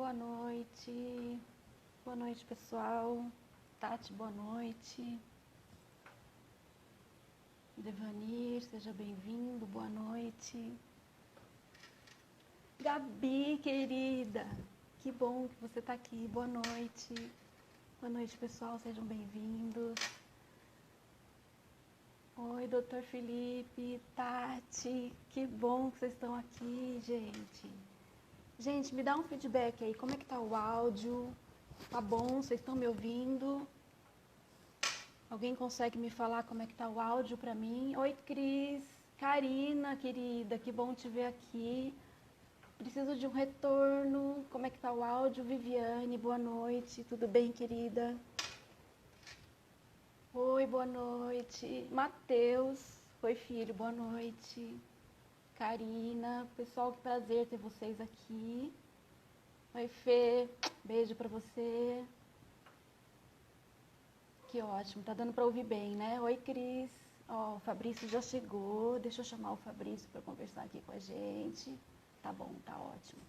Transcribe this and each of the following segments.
boa noite. Boa noite, pessoal. Tati, boa noite. Devanir, seja bem-vindo, boa noite. Gabi, querida, que bom que você está aqui, boa noite. Boa noite, pessoal, sejam bem-vindos. Oi, doutor Felipe, Tati, que bom que vocês estão aqui, gente. Gente, me dá um feedback aí, como é que tá o áudio? Tá bom? Vocês estão me ouvindo? Alguém consegue me falar como é que tá o áudio para mim? Oi, Cris. Karina, querida, que bom te ver aqui. Preciso de um retorno. Como é que tá o áudio? Viviane, boa noite. Tudo bem, querida? Oi, boa noite. Matheus. Oi, filho, boa noite. Karina, pessoal, que prazer ter vocês aqui. Oi, Fê. Beijo para você. Que ótimo, tá dando para ouvir bem, né? Oi, Cris. Ó, o Fabrício já chegou. Deixa eu chamar o Fabrício para conversar aqui com a gente. Tá bom, tá ótimo.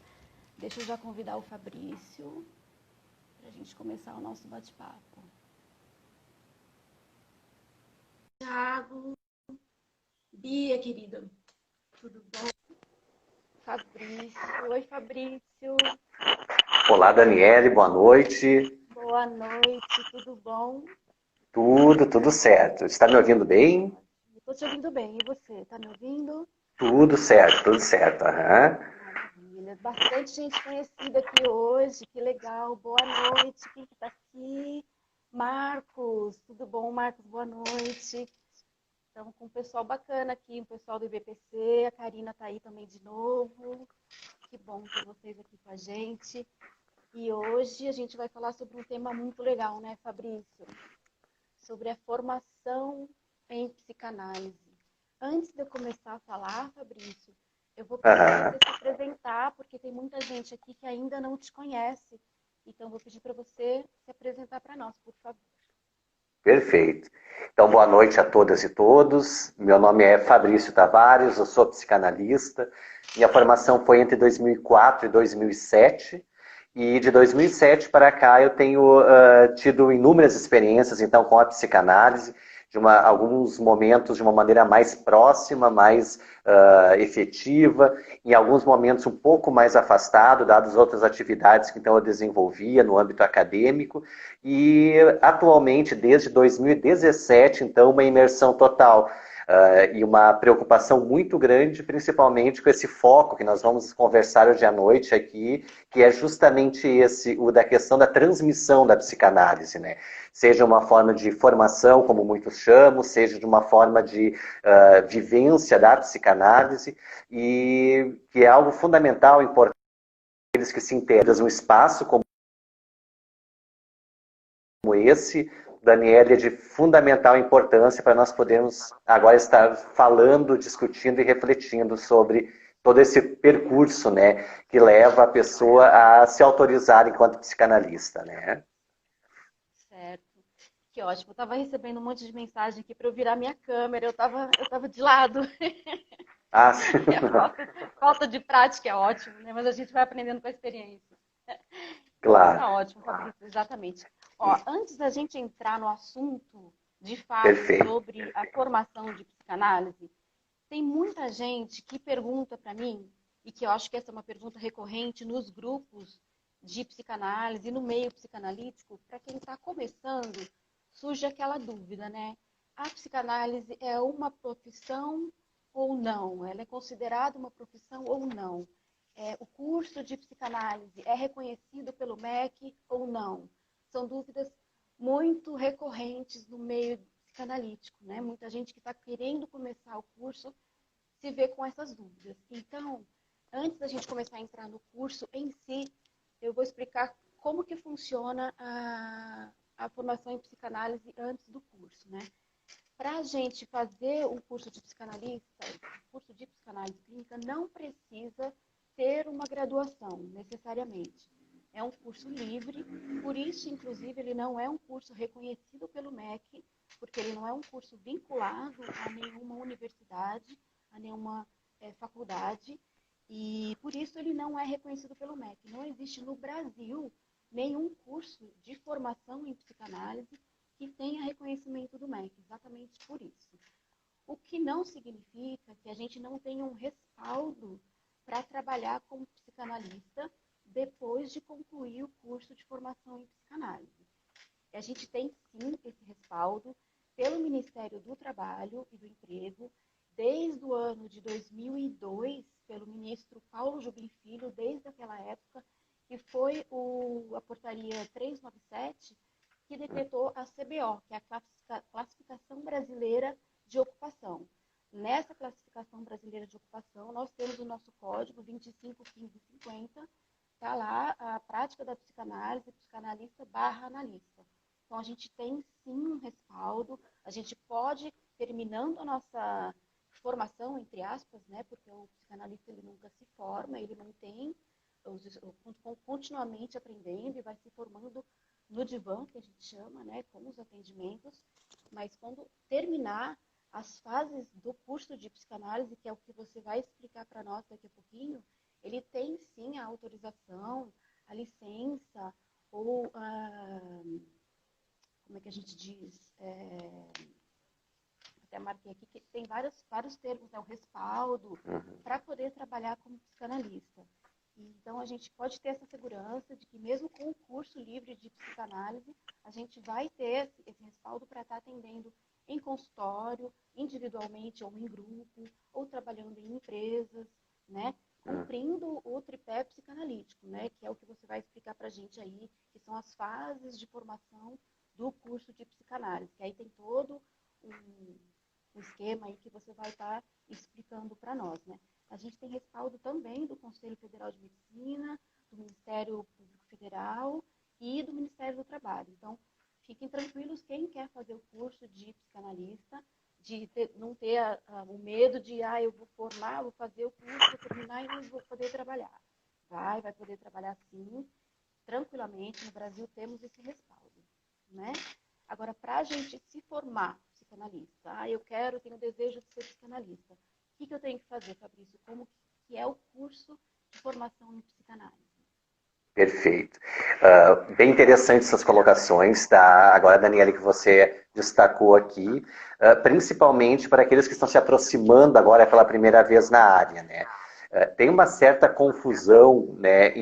Deixa eu já convidar o Fabrício para a gente começar o nosso bate-papo. Thiago, Bia, querida, tudo bom? Fabrício, oi, Fabrício. Olá, Daniele, boa noite. Boa noite, tudo bom? Tudo certo. Está me ouvindo bem? Estou te ouvindo bem, e você, tá me ouvindo? Tudo certo. Aham. Maravilha. Bastante gente conhecida aqui hoje, que legal. Boa noite, quem que tá aqui? Marcos, tudo bom, Marcos? Boa noite. Estamos com um pessoal bacana aqui, um pessoal do IBPC, a Karina tá aí também de novo. Que bom ter vocês aqui com a gente. E hoje a gente vai falar sobre um tema muito legal, né, Fabrício? Sobre a formação em psicanálise. Antes de eu começar a falar, Fabrício, eu vou pedir para Aham. você se apresentar, porque tem muita gente aqui que ainda não te conhece. Então, vou pedir para você se apresentar para nós, por favor. Perfeito. Então, boa noite a todas e todos. Meu nome é Fabrício Tavares, eu sou psicanalista. Minha formação foi entre 2004 e 2007. E de 2007 para cá eu tenho tido inúmeras experiências, então, com a psicanálise, alguns momentos de uma maneira mais próxima, mais efetiva, em alguns momentos um pouco mais afastado, dadas outras atividades que então eu desenvolvia no âmbito acadêmico, e atualmente, desde 2017, então, uma imersão total. E uma preocupação muito grande, principalmente com esse foco que nós vamos conversar hoje à noite aqui, que é justamente o da questão da transmissão da psicanálise, né? Seja uma forma de formação, como muitos chamam, seja de uma forma de vivência da psicanálise, e que é algo fundamental, importante, aqueles que se interessam no espaço como esse, Daniel, é de fundamental importância para nós podermos agora estar falando, discutindo e refletindo sobre todo esse percurso, né, que leva a pessoa a se autorizar enquanto psicanalista, né? Certo. Que ótimo. Eu estava recebendo um monte de mensagem aqui para eu virar minha câmera. Eu tava de lado. Ah, E a falta de prática é ótimo, né? Mas a gente vai aprendendo com a experiência. Então claro, tá ótimo, Fabrício, exatamente. Ó, antes da gente entrar no assunto, de fato, perfeito. sobre a formação de psicanálise, tem muita gente que pergunta para mim, e que eu acho que essa é uma pergunta recorrente nos grupos de psicanálise e no meio psicanalítico, para quem está começando, surge aquela dúvida, né? A psicanálise é uma profissão ou não? Ela é considerada uma profissão ou não? O curso de psicanálise é reconhecido pelo MEC ou não? São dúvidas muito recorrentes no meio psicanalítico, né? Muita gente que está querendo começar o curso se vê com essas dúvidas. Então, antes da gente começar a entrar no curso em si, eu vou explicar como que funciona a formação em psicanálise antes do curso, né? Para a gente fazer o curso de psicanalista, o curso de psicanálise clínica não precisa ter uma graduação, necessariamente. É um curso livre, por isso, inclusive, ele não é um curso reconhecido pelo MEC, porque ele não é um curso vinculado a nenhuma universidade, a nenhuma faculdade, E por isso ele não é reconhecido pelo MEC. Não existe no Brasil nenhum curso de formação em psicanálise que tenha reconhecimento do MEC, exatamente por isso. O que não significa que a gente não tenha um respaldo para trabalhar como psicanalista depois de concluir o curso de formação em psicanálise. A gente tem sim esse respaldo pelo Ministério do Trabalho e do Emprego, desde o ano de 2002, pelo ministro Paulo Jobim Filho, desde aquela época, que foi a portaria 397, que decretou a CBO, que é a Classificação Brasileira de Ocupação. Nessa Classificação Brasileira de Ocupação, nós temos o nosso código 25.15.50, está lá a prática da psicanálise, psicanalista / analista. Então, a gente tem sim um respaldo, a gente pode, terminando a nossa formação, entre aspas, né, porque o psicanalista ele nunca se forma, ele mantém continuamente aprendendo e vai se formando no divã, que a gente chama, né, com os atendimentos, mas quando terminar as fases do curso de psicanálise, que é o que você vai explicar para nós daqui a pouquinho, ele tem sim a autorização, a licença, ou como é que a gente diz? Até marquei aqui que tem vários termos, né, o respaldo, para poder trabalhar como psicanalista. Então, a gente pode ter essa segurança de que mesmo com o curso livre de psicanálise, a gente vai ter esse respaldo para estar atendendo em consultório, individualmente ou em grupo, ou trabalhando em empresas, né? Cumprindo o tripé psicanalítico, né? Que é o que você vai explicar para a gente aí, que são as fases de formação do curso de psicanálise, que aí tem todo um esquema aí que você vai estar explicando para nós, né? A gente tem respaldo também do Conselho Federal de Medicina, do Ministério Público Federal e do Ministério do Trabalho. Então, fiquem tranquilos quem quer fazer o curso de psicanalista, não ter o medo de, eu vou formar, vou fazer o curso, vou terminar e não vou poder trabalhar. Vai poder trabalhar sim, tranquilamente. No Brasil temos esse respaldo, né? Agora, para a gente se formar psicanalista, eu tenho desejo de ser psicanalista. O que eu tenho que fazer, Fabrício? Como que é o curso de formação em psicanálise? Perfeito. Bem interessante essas colocações, tá? Agora, Daniela, que você destacou aqui, principalmente para aqueles que estão se aproximando agora pela primeira vez na área, né? Tem uma certa confusão, né,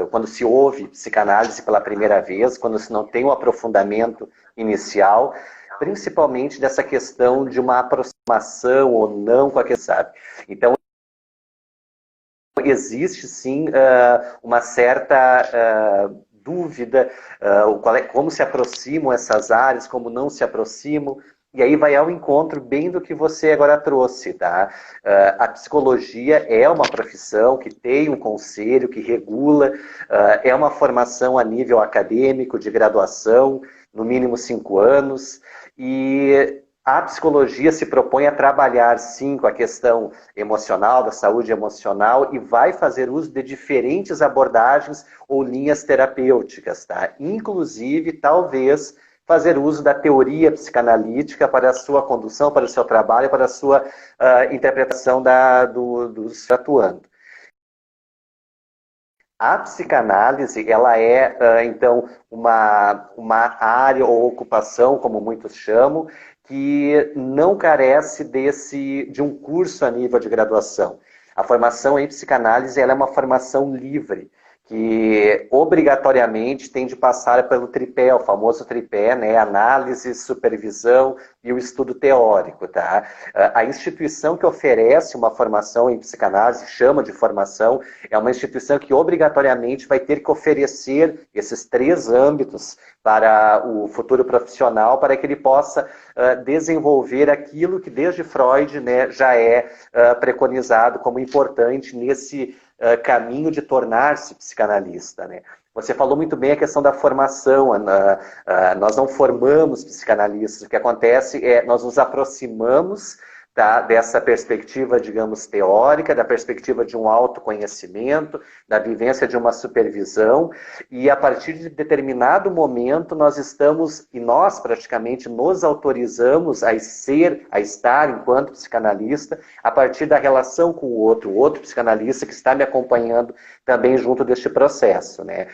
quando se ouve psicanálise pela primeira vez, quando se não tem um aprofundamento inicial, principalmente dessa questão de uma aproximação ou não com aquele, sabe? Então, existe sim uma certa dúvida, como se aproximam essas áreas, como não se aproximam, e aí vai ao encontro bem do que você agora trouxe, tá? A psicologia é uma profissão que tem um conselho, que regula, é uma formação a nível acadêmico, de graduação, no mínimo 5 anos, e a psicologia se propõe a trabalhar, sim, com a questão emocional, da saúde emocional, e vai fazer uso de diferentes abordagens ou linhas terapêuticas, tá? Inclusive, talvez, fazer uso da teoria psicanalítica para a sua condução, para o seu trabalho, para a sua interpretação dos atuando. A psicanálise, ela é, então, uma área ou ocupação, como muitos chamam, que não carece de um curso a nível de graduação. A formação em psicanálise ela é uma formação livre, que obrigatoriamente tem de passar pelo tripé, o famoso tripé, né? Análise, supervisão e o estudo teórico, tá? A instituição que oferece uma formação em psicanálise, chama de formação, é uma instituição que obrigatoriamente vai ter que oferecer esses 3 âmbitos para o futuro profissional, para que ele possa desenvolver aquilo que desde Freud, né, já é preconizado como importante nesse caminho de tornar-se psicanalista, né? Você falou muito bem a questão da formação. Nós não formamos psicanalistas. O que acontece é nós nos aproximamos tá? Dessa perspectiva, digamos, teórica, da perspectiva de um autoconhecimento, da vivência de uma supervisão, e a partir de determinado momento nós estamos, e nós praticamente nos autorizamos a estar enquanto psicanalista, a partir da relação com o outro psicanalista que está me acompanhando também junto deste processo, né?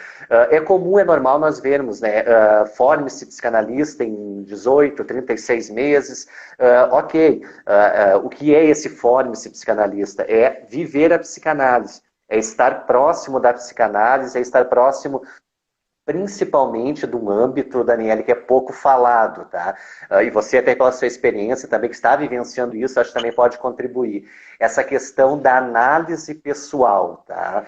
É comum, é normal nós vermos, né, forme-se psicanalista em 18, 36 meses, ok. O que é esse forme-se psicanalista? É viver a psicanálise, é estar próximo da psicanálise, é estar próximo principalmente do âmbito, Daniele, que é pouco falado, tá? E você até pela sua experiência também, que está vivenciando isso, acho que também pode contribuir. Essa questão da análise pessoal, tá?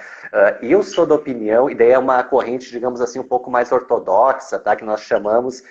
Eu sou da opinião, e daí é uma corrente, digamos assim, um pouco mais ortodoxa, tá? Que nós chamamos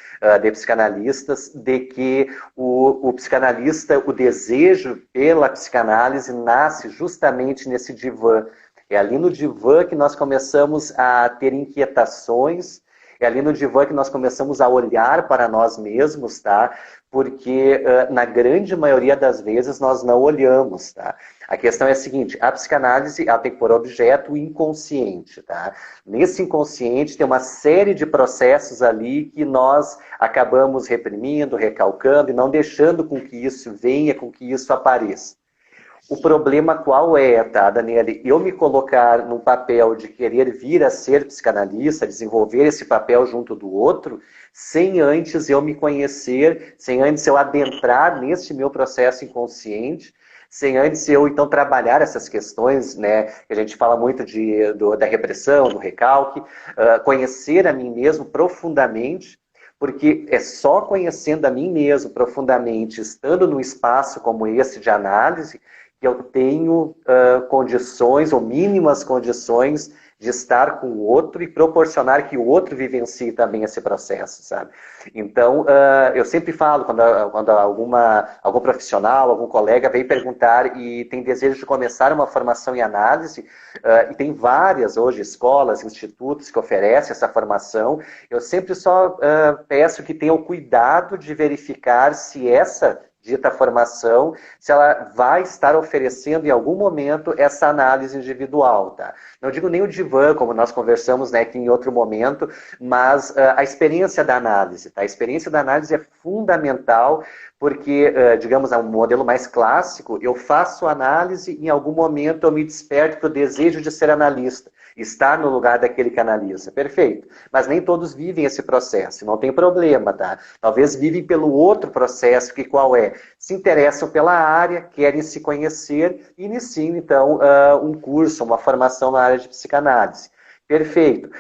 de psicanalistas, de que o psicanalista, o desejo pela psicanálise nasce justamente nesse divã. É ali no divã que nós começamos a ter inquietações, é ali no divã que nós começamos a olhar para nós mesmos, tá? Porque na grande maioria das vezes nós não olhamos, tá? A questão é a seguinte, a psicanálise ela tem por objeto o inconsciente, tá? Nesse inconsciente tem uma série de processos ali que nós acabamos reprimindo, recalcando e não deixando com que isso venha, com que isso apareça. O problema qual é, tá, Daniele? Eu me colocar no papel de querer vir a ser psicanalista, desenvolver esse papel junto do outro, sem antes eu me conhecer, sem antes eu adentrar nesse meu processo inconsciente, sem antes eu, então, trabalhar essas questões, né, que a gente fala muito da repressão, do recalque, conhecer a mim mesmo profundamente, porque é só conhecendo a mim mesmo profundamente, estando num espaço como esse de análise, que eu tenho condições, ou mínimas condições, de estar com o outro e proporcionar que o outro vivencie também esse processo, sabe? Então, eu sempre falo, quando algum profissional, algum colega vem perguntar e tem desejo de começar uma formação em análise, e tem várias hoje escolas, institutos que oferecem essa formação, eu sempre só peço que tenham cuidado de verificar se essa dita formação, se ela vai estar oferecendo em algum momento essa análise individual, tá? Não digo nem o divã, como nós conversamos, né, aqui em outro momento, mas a experiência da análise, tá? A experiência da análise é fundamental porque, digamos, é um modelo mais clássico, eu faço análise e em algum momento eu me desperto para o desejo de ser analista, estar no lugar daquele que analisa. Perfeito. Mas nem todos vivem esse processo, não tem problema, tá? Talvez vivem pelo outro processo, que qual é? Se interessam pela área, querem se conhecer e iniciam, então, um curso, uma formação na área de psicanálise. Perfeito.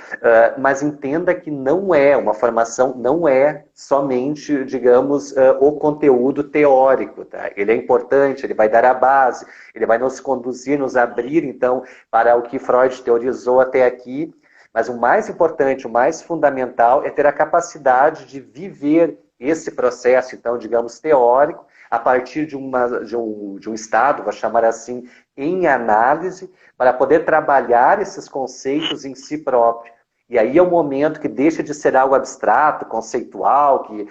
Mas entenda que não é uma formação, não é somente, digamos, o conteúdo teórico, tá? Ele é importante, ele vai dar a base, ele vai nos conduzir, nos abrir, então, para o que Freud teorizou até aqui. Mas o mais importante, o mais fundamental é ter a capacidade de viver esse processo, então, digamos, teórico, a partir de um estado, vou chamar assim, em análise, para poder trabalhar esses conceitos em si próprio. E aí é o momento que deixa de ser algo abstrato, conceitual, que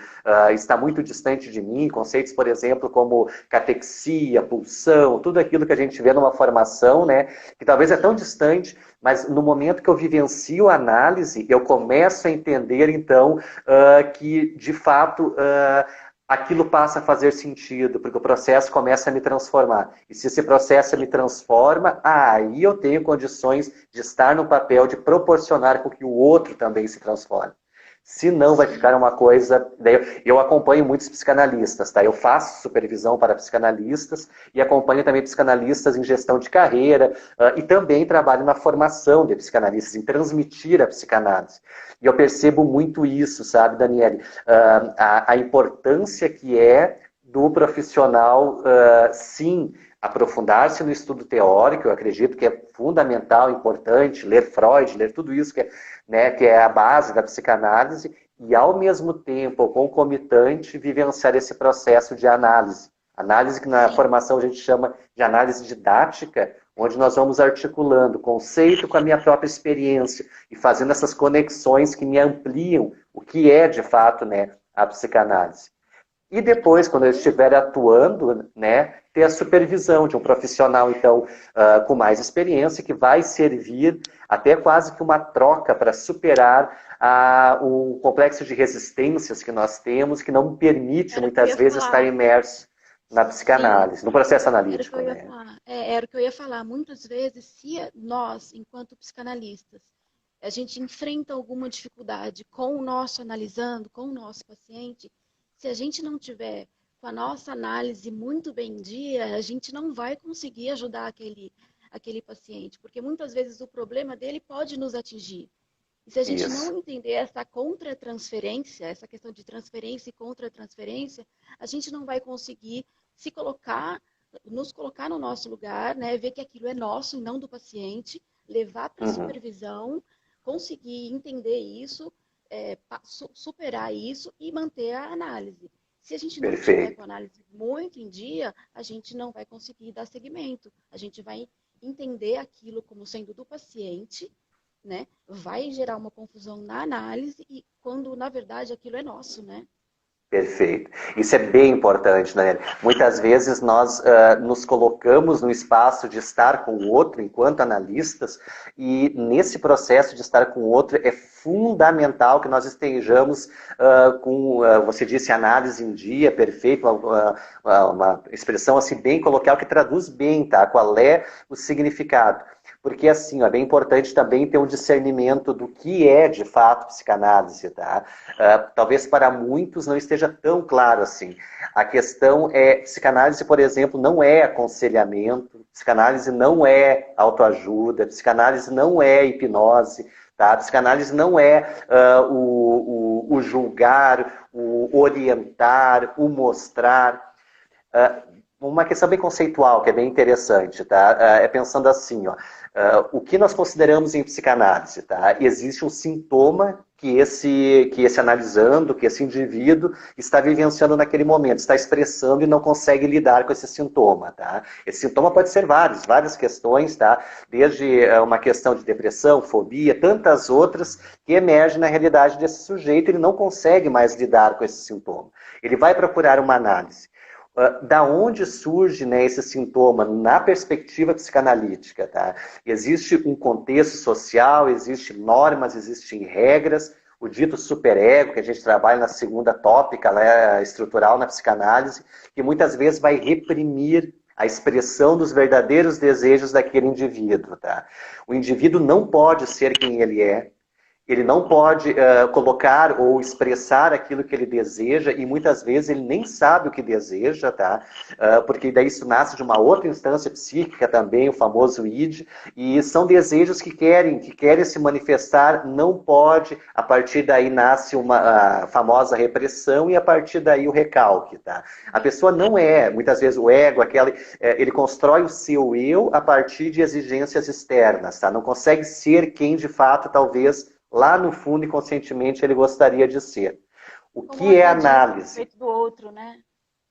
está muito distante de mim. Conceitos, por exemplo, como catexia, pulsão, tudo aquilo que a gente vê numa formação, né, que talvez é tão distante, mas no momento que eu vivencio a análise, eu começo a entender, então, que, de fato, aquilo passa a fazer sentido, porque o processo começa a me transformar. E se esse processo me transforma, aí eu tenho condições de estar no papel de proporcionar com que o outro também se transforme. Se não, vai ficar uma coisa... Eu acompanho muitos psicanalistas, tá? Eu faço supervisão para psicanalistas e acompanho também psicanalistas em gestão de carreira e também trabalho na formação de psicanalistas, em transmitir a psicanálise. E eu percebo muito isso, sabe, Daniele? A importância que é do profissional, sim, aprofundar-se no estudo teórico. Eu acredito que é fundamental, importante, ler Freud, ler tudo isso que é a base da psicanálise, e ao mesmo tempo, concomitante, vivenciar esse processo de análise. Análise que na formação a gente chama de análise didática, onde nós vamos articulando o conceito com a minha própria experiência e fazendo essas conexões que me ampliam o que é, de fato, né, a psicanálise. E depois, quando eu estiver atuando, né, ter a supervisão de um profissional, então, com mais experiência, que vai servir até quase que uma troca para superar o complexo de resistências que nós temos, que não permite, Era o que eu muitas ia vezes, estar falar. imerso na Sim, psicanálise, no processo era o que analítico, eu ia né? falar. Era o que eu ia falar. Muitas vezes, se nós, enquanto psicanalistas, a gente enfrenta alguma dificuldade com o nosso analisando, com o nosso paciente, se a gente não tiver com a nossa análise muito bem em dia, a gente não vai conseguir ajudar aquele paciente, porque muitas vezes o problema dele pode nos atingir. E se a gente Isso. não entender essa contra-transferência, essa questão de transferência e contra-transferência, a gente não vai conseguir se colocar, nos colocar no nosso lugar, né? Ver que aquilo é nosso e não do paciente, levar para a Uhum. supervisão, conseguir entender isso, superar isso e manter a análise. Se a gente não tiver com Perfeito. a análise muito em dia, a gente não vai conseguir dar seguimento. A gente vai entender aquilo como sendo do paciente, né? Vai gerar uma confusão na análise e quando, na verdade, aquilo é nosso, né? Perfeito. Isso é bem importante, né? Muitas vezes nós nos colocamos no espaço de estar com o outro enquanto analistas e nesse processo de estar com o outro é fundamental que nós estejamos você disse, análise em dia, perfeito, uma expressão assim bem coloquial que traduz bem, tá? Qual é o significado? Porque, assim, é bem importante também ter um discernimento do que é, de fato, psicanálise, tá? Talvez para muitos não esteja tão claro assim. A questão é, psicanálise, por exemplo, não é aconselhamento, psicanálise não é autoajuda, psicanálise não é hipnose, tá? Psicanálise não é o julgar, o orientar, o mostrar. Uma questão bem conceitual, que é bem interessante, tá? É pensando assim, ó, o que nós consideramos em psicanálise, tá? Existe um sintoma que esse analisando, que esse indivíduo está vivenciando naquele momento, está expressando e não consegue lidar com esse sintoma, tá? Esse sintoma pode ser várias questões, tá? Desde uma questão de depressão, fobia, tantas outras que emergem na realidade desse sujeito, ele não consegue mais lidar com esse sintoma. Ele vai procurar uma análise. Da onde surge, né, esse sintoma na perspectiva psicanalítica, tá? Existe um contexto social, existem normas, existem regras, o dito superego, que a gente trabalha na segunda tópica, né, estrutural na psicanálise, que muitas vezes vai reprimir a expressão dos verdadeiros desejos daquele indivíduo, tá? O indivíduo não pode ser quem ele é, ele não pode colocar ou expressar aquilo que ele deseja e muitas vezes ele nem sabe o que deseja, tá? Porque daí isso nasce de uma outra instância psíquica também, o famoso id, e são desejos que querem se manifestar, não pode, a partir daí nasce a famosa repressão e a partir daí o recalque, tá? A pessoa não é, muitas vezes o ego, ele constrói o seu eu a partir de exigências externas, tá? Não consegue ser quem de fato talvez lá no fundo, inconscientemente, ele gostaria de ser. O Como um que é agradinho a análise? respeito do outro, né?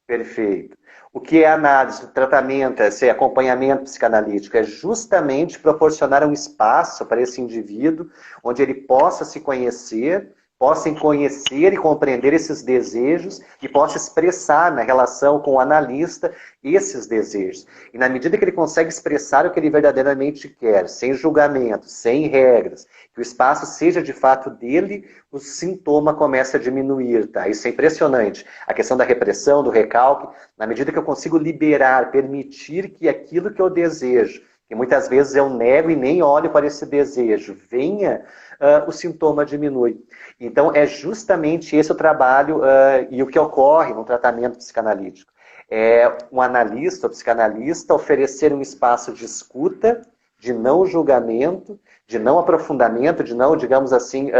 Perfeito. O que é análise, o tratamento, esse acompanhamento psicanalítico? É justamente proporcionar um espaço para esse indivíduo onde ele possa se conhecer, possa conhecer e compreender esses desejos e possa expressar na relação com o analista esses desejos. E na medida que ele consegue expressar o que ele verdadeiramente quer, sem julgamento, sem regras, que o espaço seja de fato dele, o sintoma começa a diminuir, tá? Isso é impressionante. A questão da repressão, do recalque, na medida que eu consigo liberar, permitir que aquilo que eu desejo, que muitas vezes eu nego e nem olho para esse desejo, venha, o sintoma diminui. Então, é justamente esse o trabalho e o que ocorre no tratamento psicanalítico. É um analista ou psicanalista oferecer um espaço de escuta, de não julgamento, de não aprofundamento, de não, digamos assim,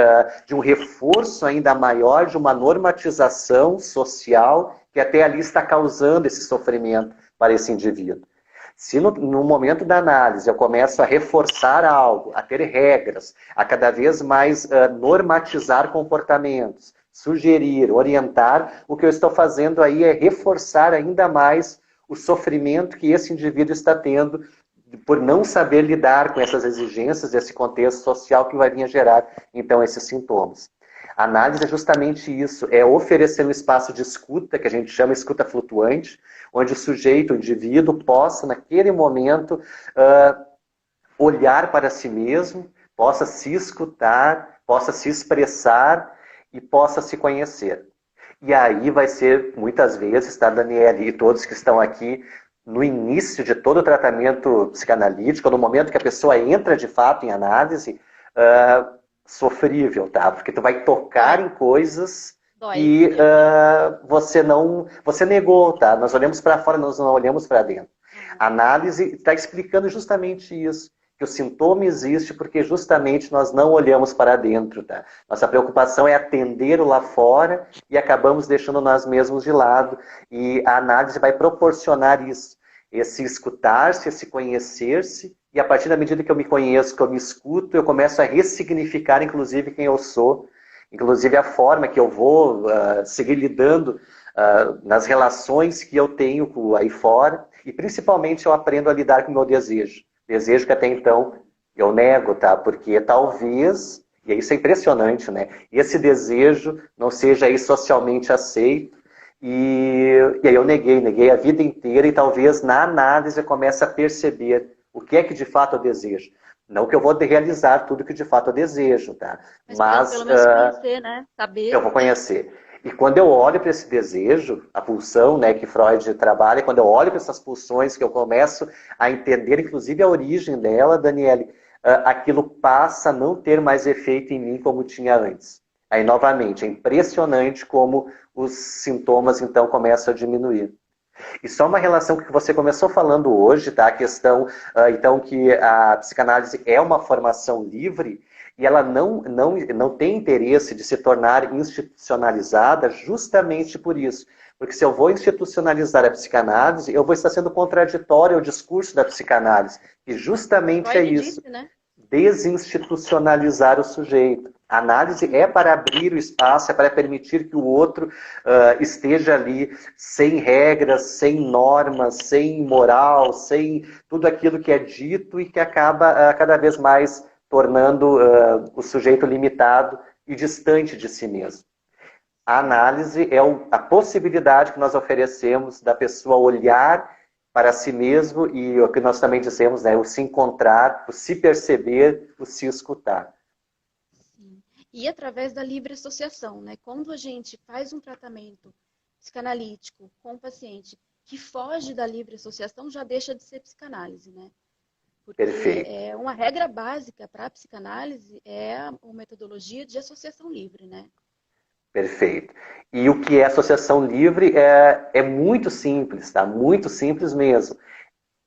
de um reforço ainda maior de uma normatização social que até ali está causando esse sofrimento para esse indivíduo. Se no momento da análise eu começo a reforçar algo, a ter regras, a cada vez mais normatizar comportamentos, sugerir, orientar, o que eu estou fazendo aí é reforçar ainda mais o sofrimento que esse indivíduo está tendo por não saber lidar com essas exigências desse contexto social que vai vir a gerar, então, esses sintomas. A análise é justamente isso, é oferecer um espaço de escuta, que a gente chama escuta flutuante, onde o sujeito, o indivíduo, possa, naquele momento, olhar para si mesmo, possa se escutar, possa se expressar e possa se conhecer. E aí vai ser, muitas vezes, tá, Daniele, e todos que estão aqui, no início de todo o tratamento psicanalítico, no momento que a pessoa entra de fato em análise, sofrível, tá? Porque tu vai tocar em coisas que você negou, tá? Nós olhamos para fora, nós não olhamos para dentro. A análise está explicando justamente isso, que o sintoma existe porque justamente nós não olhamos para dentro, tá? Nossa preocupação é atender o lá fora e acabamos deixando nós mesmos de lado. E a análise vai proporcionar isso, esse escutar-se, esse conhecer-se, e a partir da medida que eu me conheço, que eu me escuto, eu começo a ressignificar, inclusive, quem eu sou, inclusive a forma que eu vou seguir lidando nas relações que eu tenho aí fora, e principalmente eu aprendo a lidar com o meu desejo. Desejo que até então eu nego, tá? Porque talvez, e isso é impressionante, né? Esse desejo não seja aí socialmente aceito, e aí eu neguei a vida inteira, e talvez na análise eu comece a perceber o que é que de fato eu desejo. Não que eu vou realizar tudo que de fato eu desejo, tá? Mas pelo menos conhecer, né? Saber. Eu vou conhecer. E quando eu olho para esse desejo, a pulsão, né, que Freud trabalha, quando eu olho para essas pulsões, que eu começo a entender, inclusive, a origem dela, Daniele, aquilo passa a não ter mais efeito em mim como tinha antes. Aí, novamente, é impressionante como os sintomas, então, começam a diminuir. E só uma relação que você começou falando hoje, tá? A questão, então, que a psicanálise é uma formação livre, e ela não tem interesse de se tornar institucionalizada justamente por isso. Porque se eu vou institucionalizar a psicanálise, eu vou estar sendo contraditório ao discurso da psicanálise. E justamente é isso. Disse, né? Desinstitucionalizar o sujeito. A análise é para abrir o espaço, é para permitir que o outro esteja ali sem regras, sem normas, sem moral, sem tudo aquilo que é dito e que acaba cada vez mais tornando o sujeito limitado e distante de si mesmo. A análise é a possibilidade que nós oferecemos da pessoa olhar para si mesmo e o que nós também dissemos, né, o se encontrar, o se perceber, o se escutar. Sim. E através da livre associação, né? Quando a gente faz um tratamento psicanalítico com o paciente que foge da livre associação, já deixa de ser psicanálise, né? Porque Perfeito. uma regra básica para a psicanálise é a metodologia de associação livre, né? Perfeito. E o que é associação livre é muito simples, tá? Muito simples mesmo.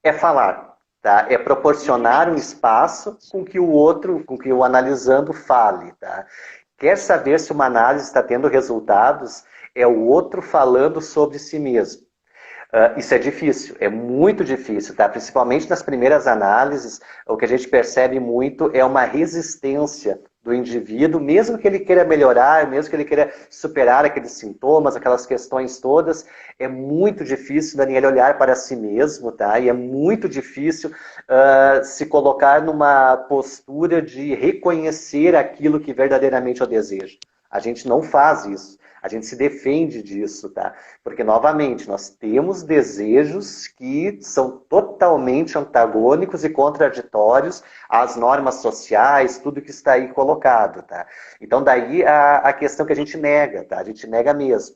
É falar, tá? É proporcionar um espaço com que o outro, com que o analisando fale, tá? Quer saber se uma análise está tendo resultados? É o outro falando sobre si mesmo. Isso é difícil, é muito difícil, tá? Principalmente nas primeiras análises, o que a gente percebe muito é uma resistência do indivíduo, mesmo que ele queira melhorar, mesmo que ele queira superar aqueles sintomas, aquelas questões todas, é muito difícil, Daniel, olhar para si mesmo, tá? E é muito difícil se colocar numa postura de reconhecer aquilo que verdadeiramente eu desejo. A gente não faz isso. A gente se defende disso, tá? Porque, novamente, nós temos desejos que são totalmente antagônicos e contraditórios às normas sociais, tudo que está aí colocado, tá? Então, daí a questão que a gente nega, tá? A gente nega mesmo.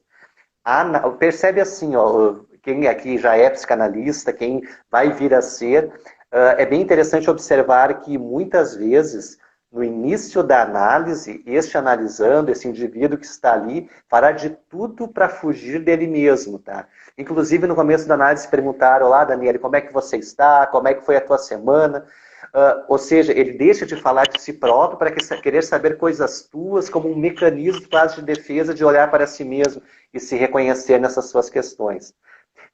Percebe assim, ó, quem aqui já é psicanalista, quem vai vir a ser, é bem interessante observar que, muitas vezes, no início da análise, este analisando, esse indivíduo que está ali, fará de tudo para fugir dele mesmo, tá? Inclusive, no começo da análise, perguntaram lá, Daniele, como é que você está? Como é que foi a tua semana? Ou seja, ele deixa de falar de si próprio para querer saber coisas tuas como um mecanismo quase de defesa de olhar para si mesmo e se reconhecer nessas suas questões.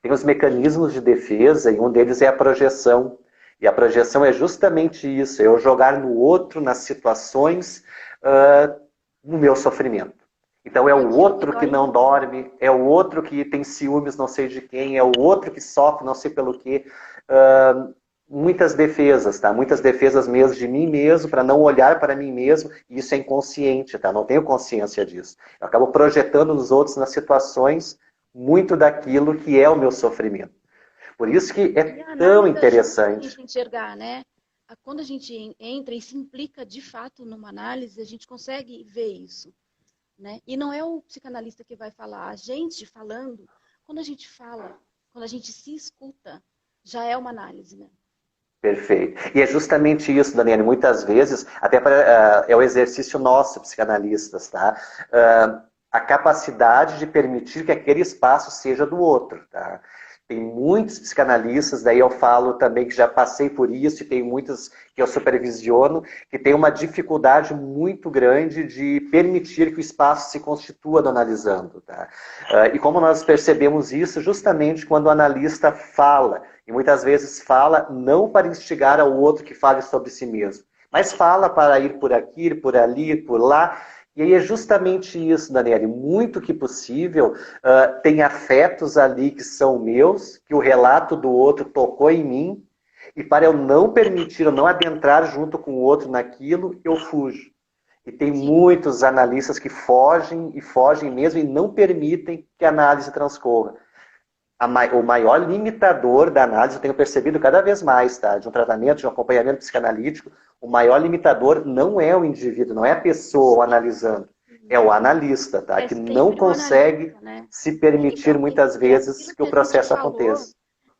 Tem os mecanismos de defesa e um deles é a projeção. E a projeção é justamente isso, é eu jogar no outro, nas situações, no meu sofrimento. Então é o outro que não dorme, é o outro que tem ciúmes não sei de quem, é o outro que sofre não sei pelo quê. muitas defesas, tá? Muitas defesas mesmo de mim mesmo, para não olhar para mim mesmo, e isso é inconsciente, tá? Não tenho consciência disso. Eu acabo projetando nos outros, nas situações, muito daquilo que é o meu sofrimento. Por isso que é E a tão análise ajuda a interessante. gente a enxergar, né? Quando a gente entra e se implica de fato numa análise, a gente consegue ver isso, né? E não é o psicanalista que vai falar, a gente falando, quando a gente fala, quando a gente se escuta, já é uma análise, né? Perfeito. E é justamente isso, Daniela, muitas vezes, até para, é o exercício nosso, psicanalistas, tá? A capacidade de permitir que aquele espaço seja do outro, tá? Tem muitos psicanalistas, daí eu falo também que já passei por isso, e tem muitos que eu supervisiono, que tem uma dificuldade muito grande de permitir que o espaço se constitua do analisando, tá? E como nós percebemos isso justamente quando o analista fala, e muitas vezes fala não para instigar ao outro que fale sobre si mesmo, mas fala para ir por aqui, ir por ali, ir por lá. E aí é justamente isso, Daniele. Muito que possível, tem afetos ali que são meus, que o relato do outro tocou em mim, e para eu não permitir, eu não adentrar junto com o outro naquilo, eu fujo. E tem Sim. muitos analistas que fogem, e fogem mesmo, e não permitem que a análise transcorra. O maior limitador da análise, eu tenho percebido cada vez mais, tá? De um tratamento, de um acompanhamento psicanalítico, o maior limitador não é o indivíduo, não é a pessoa analisando, é o analista, tá? É Que não sempre o consegue analista, né? se permitir Então, muitas é vezes aquilo que que o a gente processo falou. aconteça.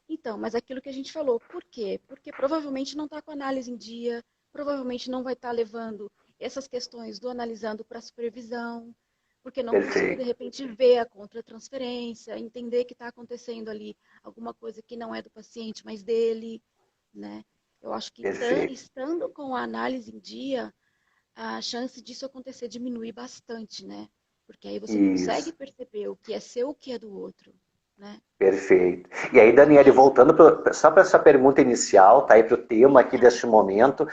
Então, mas aquilo que a gente falou, por quê? Porque provavelmente não está com a análise em dia, provavelmente não vai estar levando essas questões do analisando para supervisão, porque não conseguiu, de Perfeito. repente, ver a contratransferência, entender que está acontecendo ali alguma coisa que não é do paciente, mas dele, né? Eu acho que Perfeito. estando com a análise em dia, a chance disso acontecer diminui bastante, né? Porque aí você consegue Isso. perceber o que é seu, o que é do outro, né? Perfeito. E aí, Daniele, voltando só para essa pergunta inicial, tá aí para o tema aqui deste momento,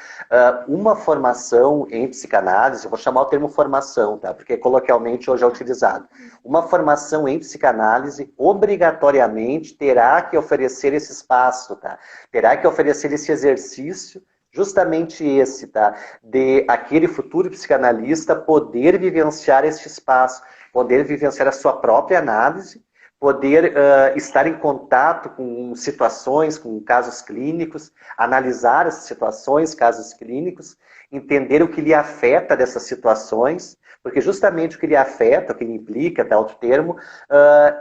uma formação em psicanálise, eu vou chamar o termo formação, tá? Porque coloquialmente hoje é utilizado. Uma formação em psicanálise obrigatoriamente terá que oferecer esse espaço, tá? Terá que oferecer esse exercício, justamente esse, tá? De aquele futuro psicanalista poder vivenciar este espaço, poder vivenciar a sua própria análise, poder estar em contato com situações, com casos clínicos, analisar essas situações, casos clínicos, entender o que lhe afeta dessas situações, porque justamente o que lhe afeta, o que lhe implica, até outro termo,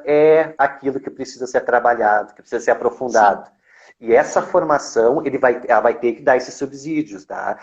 é aquilo que precisa ser trabalhado, que precisa ser aprofundado. Sim. E essa formação, ela vai ter que dar esses subsídios, tá?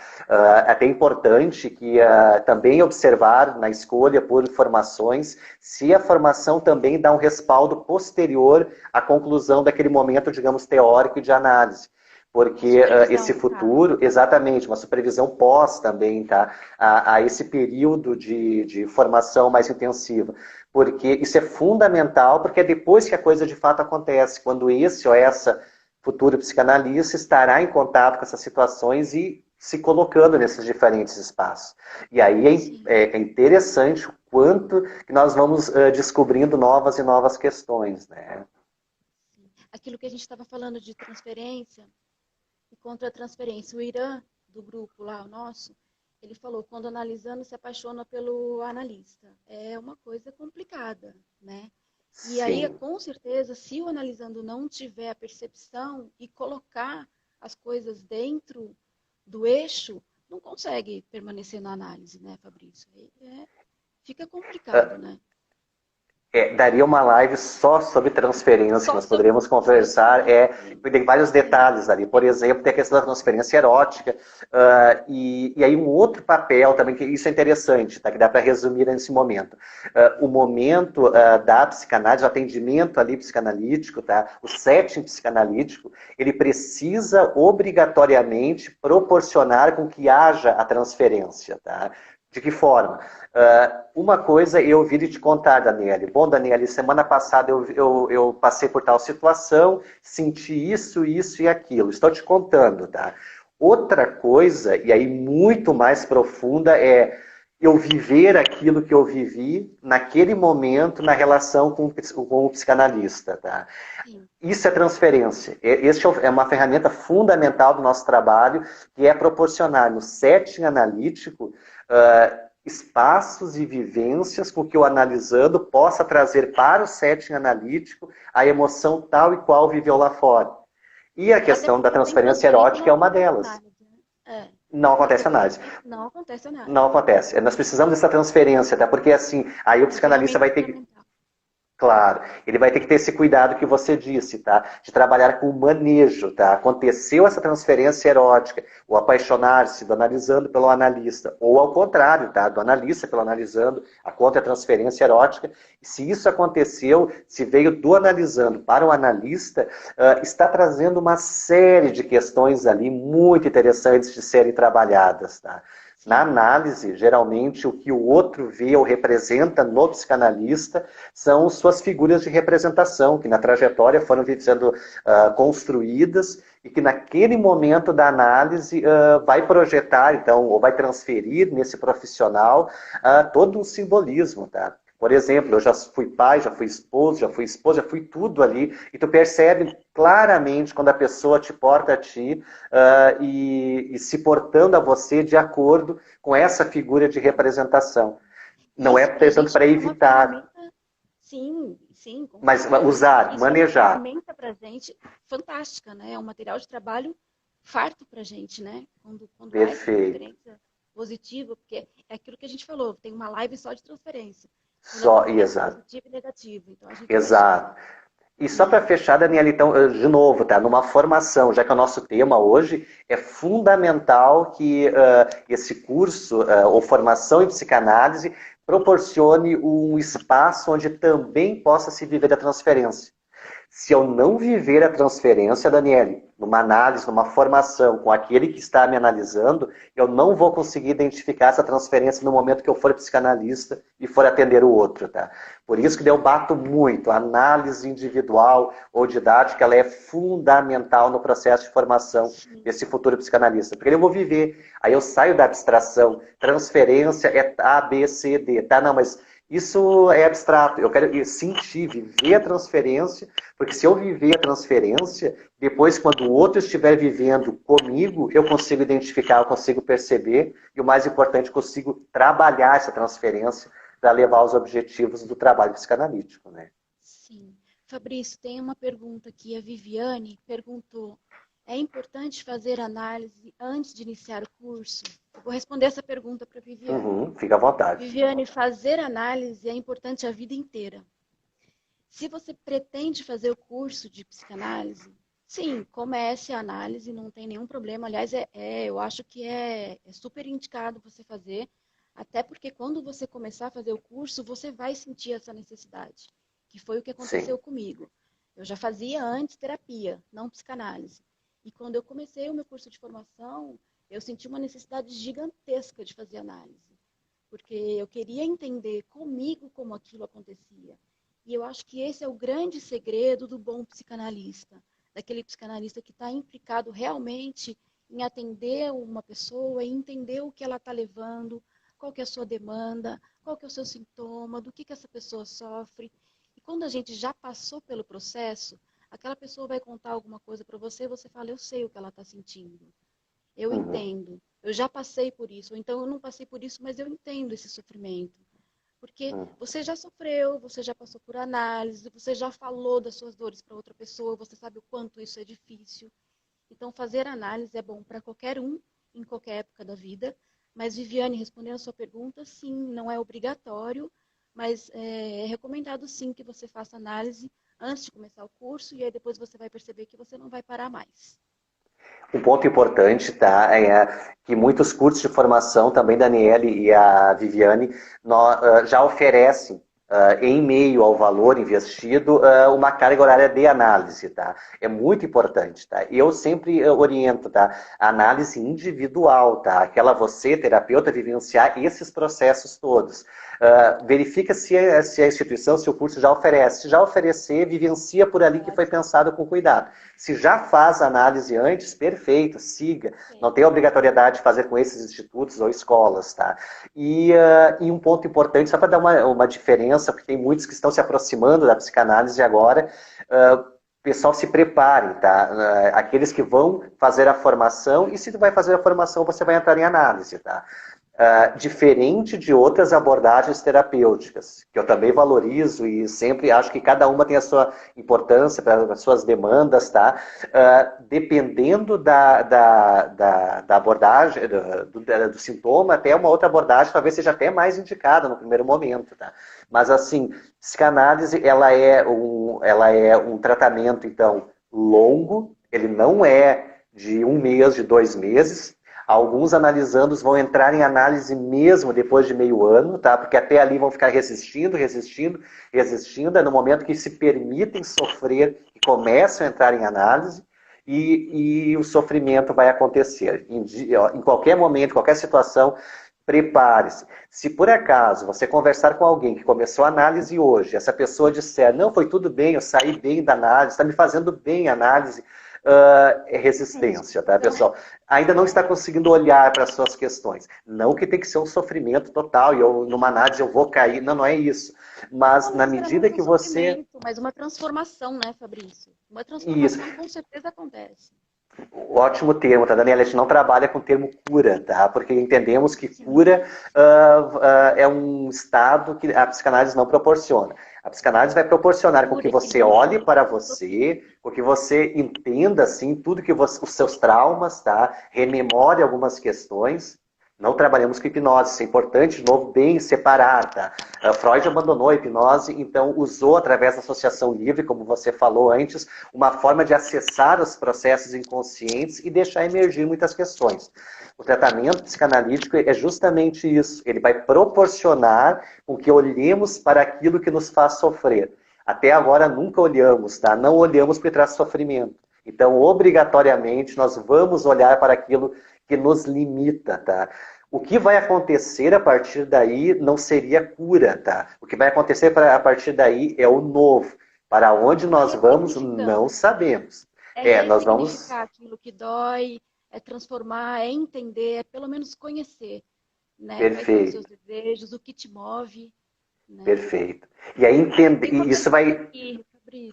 Até importante que também observar na escolha por formações se a formação também dá um respaldo posterior à conclusão daquele momento, digamos, teórico e de análise. Porque esse futuro, exatamente, uma supervisão pós também, tá? A esse período de formação mais intensiva. Porque isso é fundamental, porque é depois que a coisa de fato acontece, quando esse ou essa futuro psicanalista estará em contato com essas situações e se colocando nesses diferentes espaços. E aí é interessante o quanto que nós vamos descobrindo novas e novas questões, né? Aquilo que a gente estava falando de transferência e contra-transferência. O Irã, do grupo lá, o nosso, ele falou, quando analisando se apaixona pelo analista. É uma coisa complicada, né? E aí, com certeza, se o analisando não tiver a percepção e colocar as coisas dentro do eixo, não consegue permanecer na análise, né, Fabrício? Fica complicado, né? Daria uma live só sobre transferência, nós poderíamos conversar, tem vários detalhes ali. Por exemplo, tem a questão da transferência erótica, e aí um outro papel também, que isso é interessante, tá? Que dá para resumir nesse momento. O momento da psicanálise, o atendimento ali psicanalítico, tá? O setting psicanalítico, ele precisa obrigatoriamente proporcionar com que haja a transferência, tá? De que forma? Uma coisa eu vi de te contar, Daniele. Bom, Daniele, semana passada eu passei por tal situação, senti isso, isso e aquilo. Estou te contando, tá? Outra coisa, e aí muito mais profunda, eu viver aquilo que eu vivi naquele momento na relação com o psicanalista. Tá? Isso é transferência. Este é uma ferramenta fundamental do nosso trabalho, que é proporcionar no setting analítico espaços e vivências com que o analisando possa trazer para o setting analítico a emoção tal e qual viveu lá fora. E a questão da transferência erótica é uma delas. Não acontece análise. Não acontece análise. Não acontece. Nós precisamos dessa transferência, tá? Porque assim, aí o psicanalista vai ter que... Claro, ele vai ter que ter esse cuidado que você disse, tá? De trabalhar com o manejo, tá? Aconteceu essa transferência erótica, o apaixonar-se do analisando pelo analista, ou ao contrário, tá? Do analista pelo analisando, a contra-transferência erótica. E se isso aconteceu, se veio do analisando para o analista, está trazendo uma série de questões ali muito interessantes de serem trabalhadas, tá? Na análise, geralmente, o que o outro vê ou representa no psicanalista são suas figuras de representação, que na trajetória foram sendo construídas e que naquele momento da análise vai projetar, então, ou vai transferir nesse profissional todo um simbolismo, tá? Por exemplo, eu já fui pai, já fui esposo, já fui esposa, já fui tudo ali. E tu percebe claramente quando a pessoa te porta a ti e se portando a você de acordo com essa figura de representação. Não é, portanto, para evitar. Sim. Mas usar, manejar. É uma ferramenta para a gente fantástica, né? É um material de trabalho farto para a gente, né? Quando Perfeito. há transferência positiva, porque é aquilo que a gente falou, tem uma live só de transferência. Só, exato. Positivo e negativo. Então, a gente exato. E só para fechar, Daniela, então, de novo, tá? Numa formação, já que o nosso tema hoje é fundamental que esse curso ou formação em psicanálise proporcione um espaço onde também possa se viver a transferência. Se eu não viver a transferência, Daniele, numa análise, numa formação com aquele que está me analisando, eu não vou conseguir identificar essa transferência no momento que eu for psicanalista e for atender o outro, tá? Por isso que eu bato muito. A análise individual ou didática, ela é fundamental no processo de formação desse futuro psicanalista. Porque eu vou viver, aí eu saio da abstração, transferência é A, B, C, D, tá? Não, mas... isso é abstrato, eu quero sentir, viver a transferência, porque se eu viver a transferência, depois quando o outro estiver vivendo comigo, eu consigo identificar, eu consigo perceber, e o mais importante, consigo trabalhar essa transferência para levar aos objetivos do trabalho psicanalítico, né? Sim. Fabrício, tem uma pergunta aqui, a Viviane perguntou, é importante fazer análise antes de iniciar o curso? Eu vou responder essa pergunta para a Viviane. Fica à vontade. Viviane, fazer análise é importante a vida inteira. Se você pretende fazer o curso de psicanálise, sim, comece a análise, não tem nenhum problema. Aliás, eu acho que é super indicado você fazer, até porque quando você começar a fazer o curso, você vai sentir essa necessidade, que foi o que aconteceu comigo. Eu já fazia antes terapia, não psicanálise. E quando eu comecei o meu curso de formação, eu senti uma necessidade gigantesca de fazer análise. Porque eu queria entender comigo como aquilo acontecia. E eu acho que esse é o grande segredo do bom psicanalista. Daquele psicanalista que está implicado realmente em atender uma pessoa e entender o que ela está levando, qual que é a sua demanda, qual que é o seu sintoma, do que essa pessoa sofre. E quando a gente já passou pelo processo, aquela pessoa vai contar alguma coisa para você e você fala, eu sei o que ela está sentindo. Eu entendo. Eu já passei por isso. Ou então eu não passei por isso, mas eu entendo esse sofrimento. Porque você já sofreu, você já passou por análise, você já falou das suas dores para outra pessoa, você sabe o quanto isso é difícil. Então fazer análise é bom para qualquer um, em qualquer época da vida. Mas, Viviane, respondendo a sua pergunta, sim, não é obrigatório, mas é recomendado sim que você faça análise antes de começar o curso, e aí depois você vai perceber que você não vai parar mais. Um ponto importante, tá, é que muitos cursos de formação, também Daniele e a Viviane, já oferecem, em meio ao valor investido, uma carga horária de análise, tá? É muito importante, tá? Eu sempre oriento, tá? A análise individual, tá? Aquela você, terapeuta, vivenciar esses processos todos. verifica se a instituição, se o curso já oferece. Se já oferecer, vivencia por ali que foi pensado com cuidado. Se já faz análise antes, perfeito, siga. Não tem obrigatoriedade de fazer com esses institutos ou escolas, tá? E um ponto importante, só para dar uma diferença, porque tem muitos que estão se aproximando da psicanálise agora, pessoal, se preparem, tá? Aqueles que vão fazer a formação, e se tu vai fazer a formação, você vai entrar em análise, tá? Diferente de outras abordagens terapêuticas, que eu também valorizo e sempre acho que cada uma tem a sua importância, para as suas demandas, tá? Dependendo da abordagem, do sintoma, até uma outra abordagem talvez seja até mais indicada no primeiro momento, tá? Mas assim, psicanálise, ela é um tratamento, então, longo, ele não é de 1 mês, de 2 meses. Alguns analisandos vão entrar em análise mesmo depois de meio ano, tá? Porque até ali vão ficar resistindo. É no momento que se permitem sofrer, que começam a entrar em análise, e o sofrimento vai acontecer. Em qualquer momento, qualquer situação, prepare-se. Se por acaso você conversar com alguém que começou a análise hoje, essa pessoa disser, não, foi tudo bem, eu saí bem da análise, está me fazendo bem a análise, é resistência, tá, pessoal? Ainda não está conseguindo olhar para as suas questões. Não que tem que ser um sofrimento total, e numa análise eu vou cair. Não, não é isso. Mas na medida que você... Mas uma transformação, né, Fabrício? Uma transformação com certeza acontece. Ótimo termo, tá, Daniela? A gente não trabalha com o termo cura, tá? Porque entendemos que cura é um estado que a psicanálise não proporciona. A psicanálise vai proporcionar com que você olhe para você, com que você entenda, assim, tudo que os seus traumas, tá? Rememore algumas questões. Não trabalhamos com hipnose, isso é importante, de novo, bem separar, tá? Freud abandonou a hipnose, então usou, através da associação livre, como você falou antes, uma forma de acessar os processos inconscientes e deixar emergir muitas questões. O tratamento psicanalítico é justamente isso, ele vai proporcionar com que olhemos para aquilo que nos faz sofrer. Até agora nunca olhamos, tá? Não olhamos porque traz sofrimento. Então, obrigatoriamente, nós vamos olhar para aquilo que nos limita, tá? O que vai acontecer a partir daí não seria cura, tá? O que vai acontecer a partir daí é o novo. Para onde nós vamos, não sabemos. Nós vamos... aquilo que dói, é transformar, é entender, é pelo menos conhecer, né? Perfeito. Os seus desejos, o que te move. Né? Perfeito. E aí entender, isso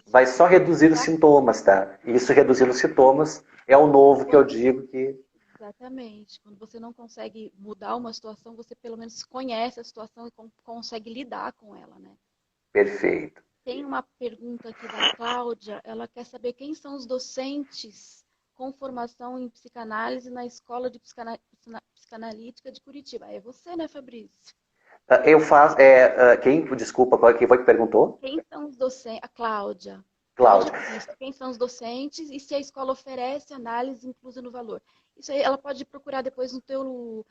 vai só reduzir os sintomas, tá? Isso reduzindo os sintomas é o novo que eu digo que... Exatamente. Quando você não consegue mudar uma situação, você pelo menos conhece a situação e consegue lidar com ela, né? Perfeito. Tem uma pergunta aqui da Cláudia. Ela quer saber quem são os docentes com formação em psicanálise na Escola de Psicanalítica de Curitiba. É você, né, Fabrício? Eu faço... Desculpa, quem foi que perguntou? Quem são os docentes? A Cláudia. Cláudia. Quem são os docentes e se a escola oferece análise inclusa no valor. Isso aí ela pode procurar depois no teu...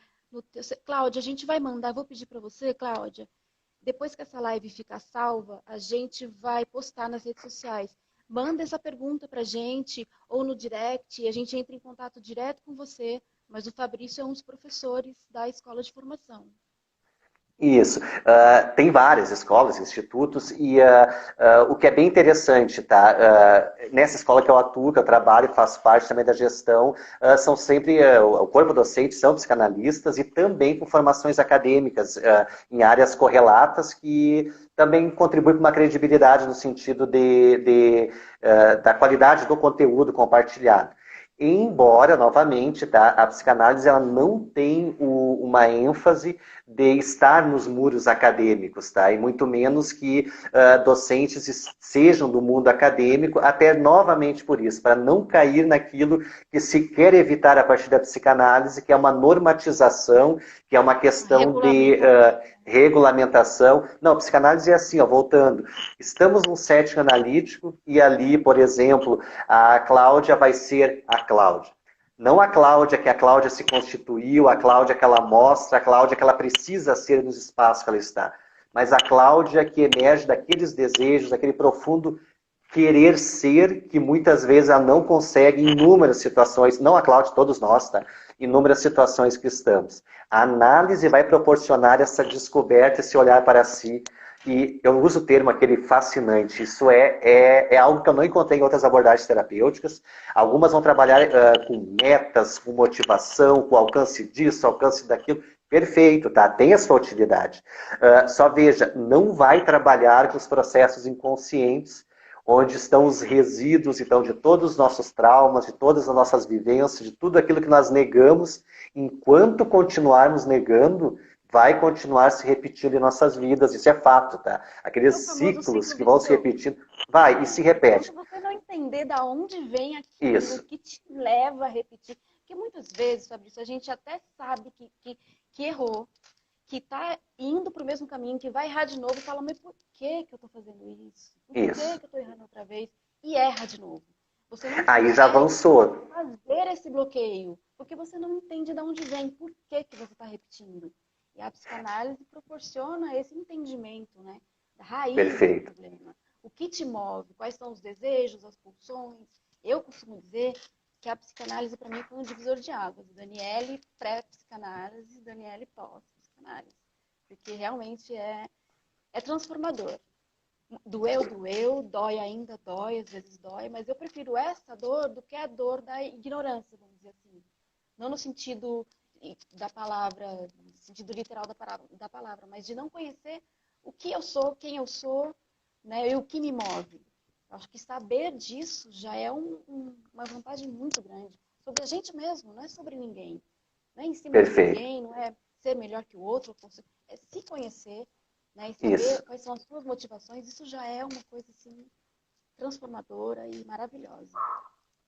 Cláudia, a gente vai mandar, vou pedir para você, Cláudia, depois que essa live ficar salva, a gente vai postar nas redes sociais. Manda essa pergunta pra gente, ou no direct, a gente entra em contato direto com você, mas o Fabrício é um dos professores da escola de formação. Isso. Tem várias escolas, institutos, e o que é bem interessante, tá? Nessa escola que eu atuo, que eu trabalho, faço parte também da gestão, são sempre, o corpo docente são psicanalistas e também com formações acadêmicas em áreas correlatas que também contribuem para uma credibilidade no sentido da qualidade do conteúdo compartilhado. Embora, novamente, tá, a psicanálise ela não tem uma ênfase de estar nos muros acadêmicos, tá? E muito menos que docentes sejam do mundo acadêmico, até novamente por isso, para não cair naquilo que se quer evitar a partir da psicanálise, que é uma normatização, que é uma questão de regulamentação. Não, a psicanálise é assim, ó, voltando. Estamos num setting analítico e ali, por exemplo, a Cláudia vai ser a Cláudia. Não a Cláudia que a Cláudia se constituiu, a Cláudia que ela mostra, a Cláudia que ela precisa ser nos espaços que ela está. Mas a Cláudia que emerge daqueles desejos, daquele profundo querer ser, que muitas vezes ela não consegue em inúmeras situações, não a Cláudia, todos nós, tá? Inúmeras situações que estamos. A análise vai proporcionar essa descoberta, esse olhar para si, e eu uso o termo aquele fascinante, isso é algo que eu não encontrei em outras abordagens terapêuticas. Algumas vão trabalhar com metas, com motivação, com alcance disso, alcance daquilo. Perfeito, tá? Tem a sua utilidade. Só veja, não vai trabalhar com os processos inconscientes, onde estão os resíduos, então, de todos os nossos traumas, de todas as nossas vivências, de tudo aquilo que nós negamos. Enquanto continuarmos negando, vai continuar se repetindo em nossas vidas, isso é fato, tá? Aqueles ciclos que vão se repetindo, vai e se repete. Enquanto você não entender de onde vem aquilo, Isso. que te leva a repetir, porque muitas vezes, Fabrício, a gente até sabe que errou, que está indo para o mesmo caminho, que vai errar de novo e fala, mas por que eu estou fazendo isso? Por que eu estou errando outra vez? E erra de novo. Você não aí já avançou. Fazer esse bloqueio, porque você não entende de onde vem, por que você está repetindo. E a psicanálise proporciona esse entendimento, né? Da raiz do problema. O que te move, quais são os desejos, as pulsões. Eu costumo dizer que a psicanálise, para mim, foi um divisor de águas. Daniele pré-psicanálise, Daniele pós-psicanálise. Porque realmente é transformador. Doeu, dói ainda, dói, às vezes dói, mas eu prefiro essa dor do que a dor da ignorância, vamos dizer assim. Não no sentido da palavra, no sentido literal da palavra, mas de não conhecer o que eu sou, quem eu sou, né, e o que me move. Eu acho que saber disso já é uma vantagem muito grande. Sobre a gente mesmo, não é sobre ninguém. Não é em cima de ninguém, não é ser melhor que o outro, é se conhecer, né, e saber quais são as suas motivações. Isso já é uma coisa assim, transformadora e maravilhosa.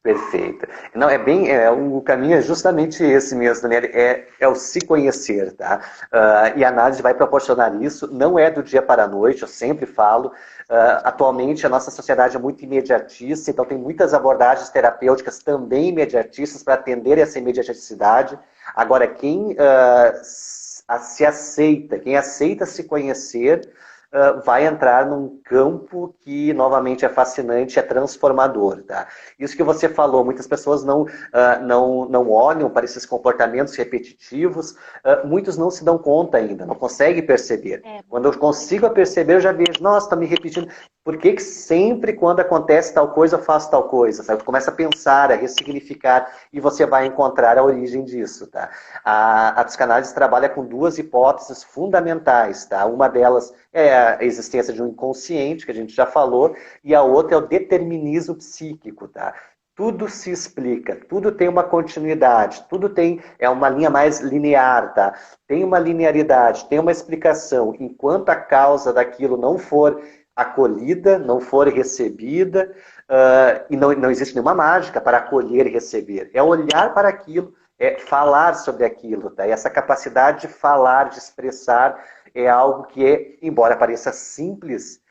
Perfeito. Não, o caminho é justamente esse mesmo, Daniela, é o se conhecer, tá? E a análise vai proporcionar isso, não é do dia para a noite, eu sempre falo. Atualmente a nossa sociedade é muito imediatista, então tem muitas abordagens terapêuticas também imediatistas para atender essa imediaticidade. Agora, quem se aceita, quem aceita se conhecer, vai entrar num campo que, novamente, é fascinante, é transformador. Tá? Isso que você falou, muitas pessoas não olham para esses comportamentos repetitivos, muitos não se dão conta ainda, não conseguem perceber. Quando eu consigo perceber, eu já vejo, nossa, está me repetindo. Por que sempre quando acontece tal coisa, eu faço tal coisa? Sabe? Tu começa a pensar, a ressignificar, e você vai encontrar a origem disso. Tá? A psicanálise trabalha com duas hipóteses fundamentais. Tá? Uma delas é a existência de um inconsciente, que a gente já falou, e a outra é o determinismo psíquico. Tá? Tudo se explica, tudo tem uma continuidade, tudo é uma linha mais linear, tá? Tem uma linearidade, tem uma explicação. Enquanto a causa daquilo não for acolhida, não for recebida, e não existe nenhuma mágica para acolher e receber. É olhar para aquilo, é falar sobre aquilo. Tá? E essa capacidade de falar, de expressar, é algo que, embora pareça simples,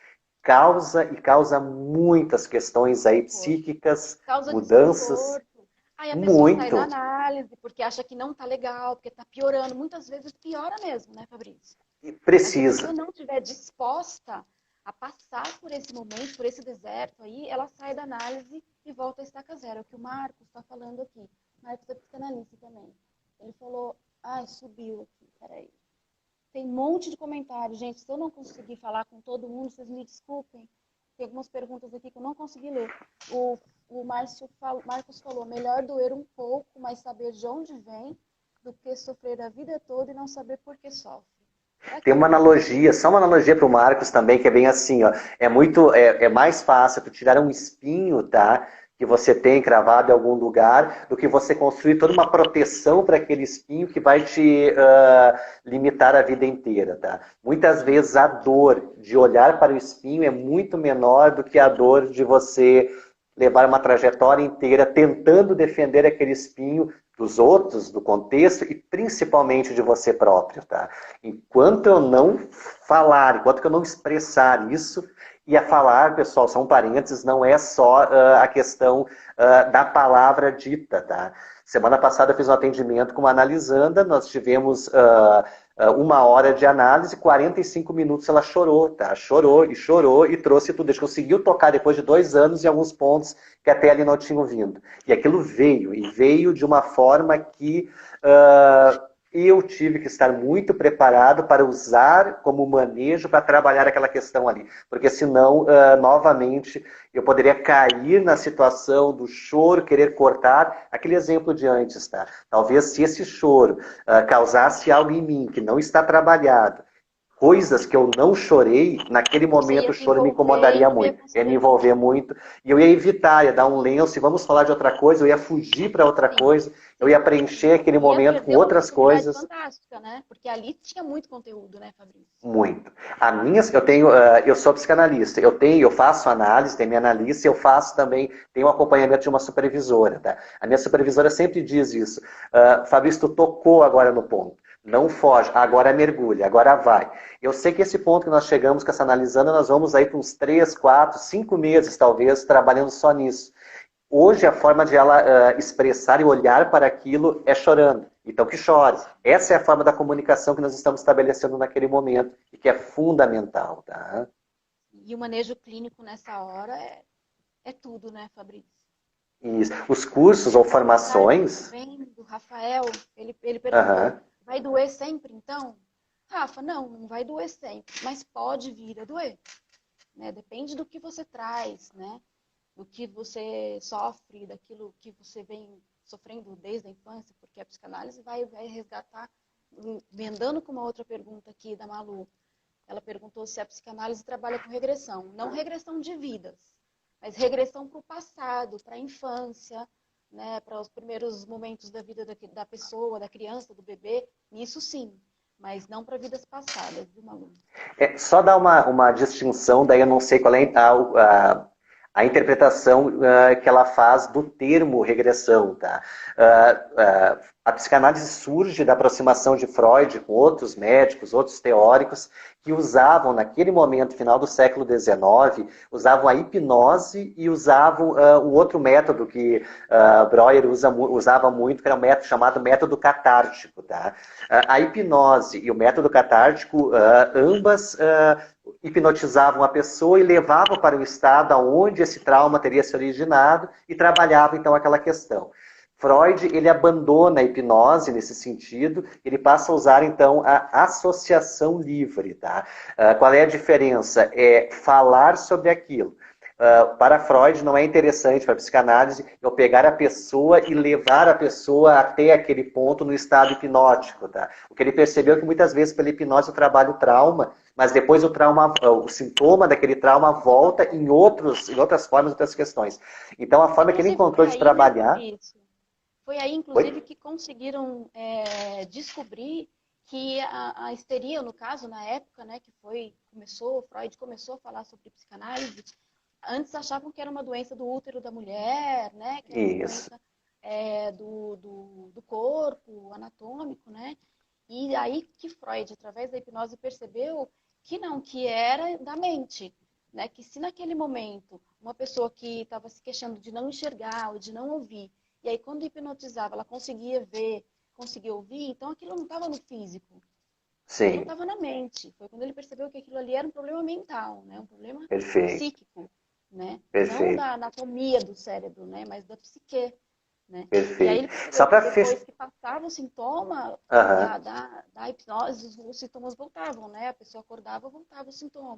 causa muitas questões aí psíquicas, causa mudanças. Aí a pessoa sai da análise porque acha que não está legal, porque está piorando. Muitas vezes piora mesmo, né, Fabrício? Precisa. Se a pessoa não estiver disposta a passar por esse momento, por esse deserto aí, ela sai da análise e volta a estaca zero. É o que o Marcos está falando aqui. O Marcos é psicanalista também. Ele falou, subiu aqui, peraí. Tem um monte de comentários, gente. Se eu não conseguir falar com todo mundo, vocês me desculpem. Tem algumas perguntas aqui que eu não consegui ler. O Marcos falou, melhor doer um pouco, mas saber de onde vem, do que sofrer a vida toda e não saber por que sofre. Tem uma analogia, só uma analogia para o Marcos também, que é bem assim, ó. É mais fácil tu tirar um espinho, tá? Que você tem cravado em algum lugar, do que você construir toda uma proteção para aquele espinho que vai te limitar a vida inteira, tá? Muitas vezes a dor de olhar para o espinho é muito menor do que a dor de você levar uma trajetória inteira tentando defender aquele espinho dos outros, do contexto e principalmente de você próprio, tá? Enquanto eu não falar, enquanto eu não expressar isso, e a falar, pessoal, são parênteses, não é só a questão da palavra dita, tá? Semana passada eu fiz um atendimento com uma analisanda, nós tivemos 1 hora de análise, 45 minutos ela chorou, tá? Chorou e trouxe tudo. A gente conseguiu tocar depois de 2 anos em alguns pontos que até ali não tinham vindo. E aquilo veio, e veio de uma forma que eu tive que estar muito preparado para usar como manejo para trabalhar aquela questão ali. Porque senão, novamente, eu poderia cair na situação do choro, querer cortar aquele exemplo de antes, tá? Talvez se esse choro causasse algo em mim que não está trabalhado, coisas que eu não chorei, naquele momento o choro me incomodaria muito, ia me envolver muito, e eu ia evitar, ia dar um lenço, e vamos falar de outra coisa, eu ia fugir para outra coisa, eu ia preencher aquele momento com outras coisas. Fantástica, né? Porque ali tinha muito conteúdo, né, Fabrício? Muito. Eu sou psicanalista, eu faço análise, tem minha analista, eu faço também, tenho um acompanhamento de uma supervisora, tá? A minha supervisora sempre diz isso, Fabrício, tu tocou agora no ponto. Não foge, agora mergulha, agora vai. Eu sei que esse ponto que nós chegamos com essa analisando, nós vamos aí para uns 3, 4, 5 meses, talvez, trabalhando só nisso. Hoje, a forma de ela expressar e olhar para aquilo é chorando. Então, que chore. Essa é a forma da comunicação que nós estamos estabelecendo naquele momento e que é fundamental. Tá? E o manejo clínico nessa hora é tudo, né, Fabrício? Isso. Os cursos ou formações... Do Rafael, ele perguntou, vai doer sempre, então? Rafa, não vai doer sempre, mas pode vir a doer. Né? Depende do que você traz, né? Do que você sofre, daquilo que você vem sofrendo desde a infância, porque a psicanálise vai resgatar, vendando com uma outra pergunta aqui da Malu. Ela perguntou se a psicanálise trabalha com regressão. Não regressão de vidas, mas regressão para o passado, para a infância, né, para os primeiros momentos da vida da pessoa, da criança, do bebê. Isso sim, mas não para vidas passadas, viu, Malu? Só dar uma distinção, daí eu não sei qual é a interpretação que ela faz do termo regressão. Tá? A psicanálise surge da aproximação de Freud com outros médicos, outros teóricos, que usavam, naquele momento, final do século XIX, usavam a hipnose e usavam um outro método que Breuer usava muito, que era um método chamado método catártico. Tá? A hipnose e o método catártico, ambas hipnotizavam a pessoa e levavam para um estado onde esse trauma teria se originado e trabalhavam, então, aquela questão. Freud, ele abandona a hipnose nesse sentido, ele passa a usar, então, a associação livre. Tá? Qual é a diferença? É falar sobre aquilo. Para Freud, não é interessante para a psicanálise eu pegar a pessoa e levar a pessoa até aquele ponto no estado hipnótico. Tá? O que ele percebeu é que muitas vezes pela hipnose eu trabalho o trauma, mas depois o sintoma daquele trauma volta em outras formas, outras questões. Então, a forma que ele encontrou de trabalhar... Foi aí, inclusive, que conseguiram descobrir que a histeria, no caso, na época, né, que Freud começou a falar sobre psicanálise, antes achavam que era uma doença do útero da mulher, né, que era uma doença do corpo anatômico, né, e aí que Freud, através da hipnose, percebeu que não, que era da mente, né, que se naquele momento uma pessoa que estava se queixando de não enxergar ou de não ouvir, e aí, quando hipnotizava, ela conseguia ver, conseguia ouvir, então aquilo não estava no físico. Sim. Aquilo estava na mente. Foi quando ele percebeu que aquilo ali era um problema mental, né? Um problema psíquico, né? Não da anatomia do cérebro, né? Mas da psique, né? Perfeito. E aí ele percebeu que depois que passava o sintoma da hipnose, os sintomas voltavam, né? A pessoa acordava, voltava o sintoma.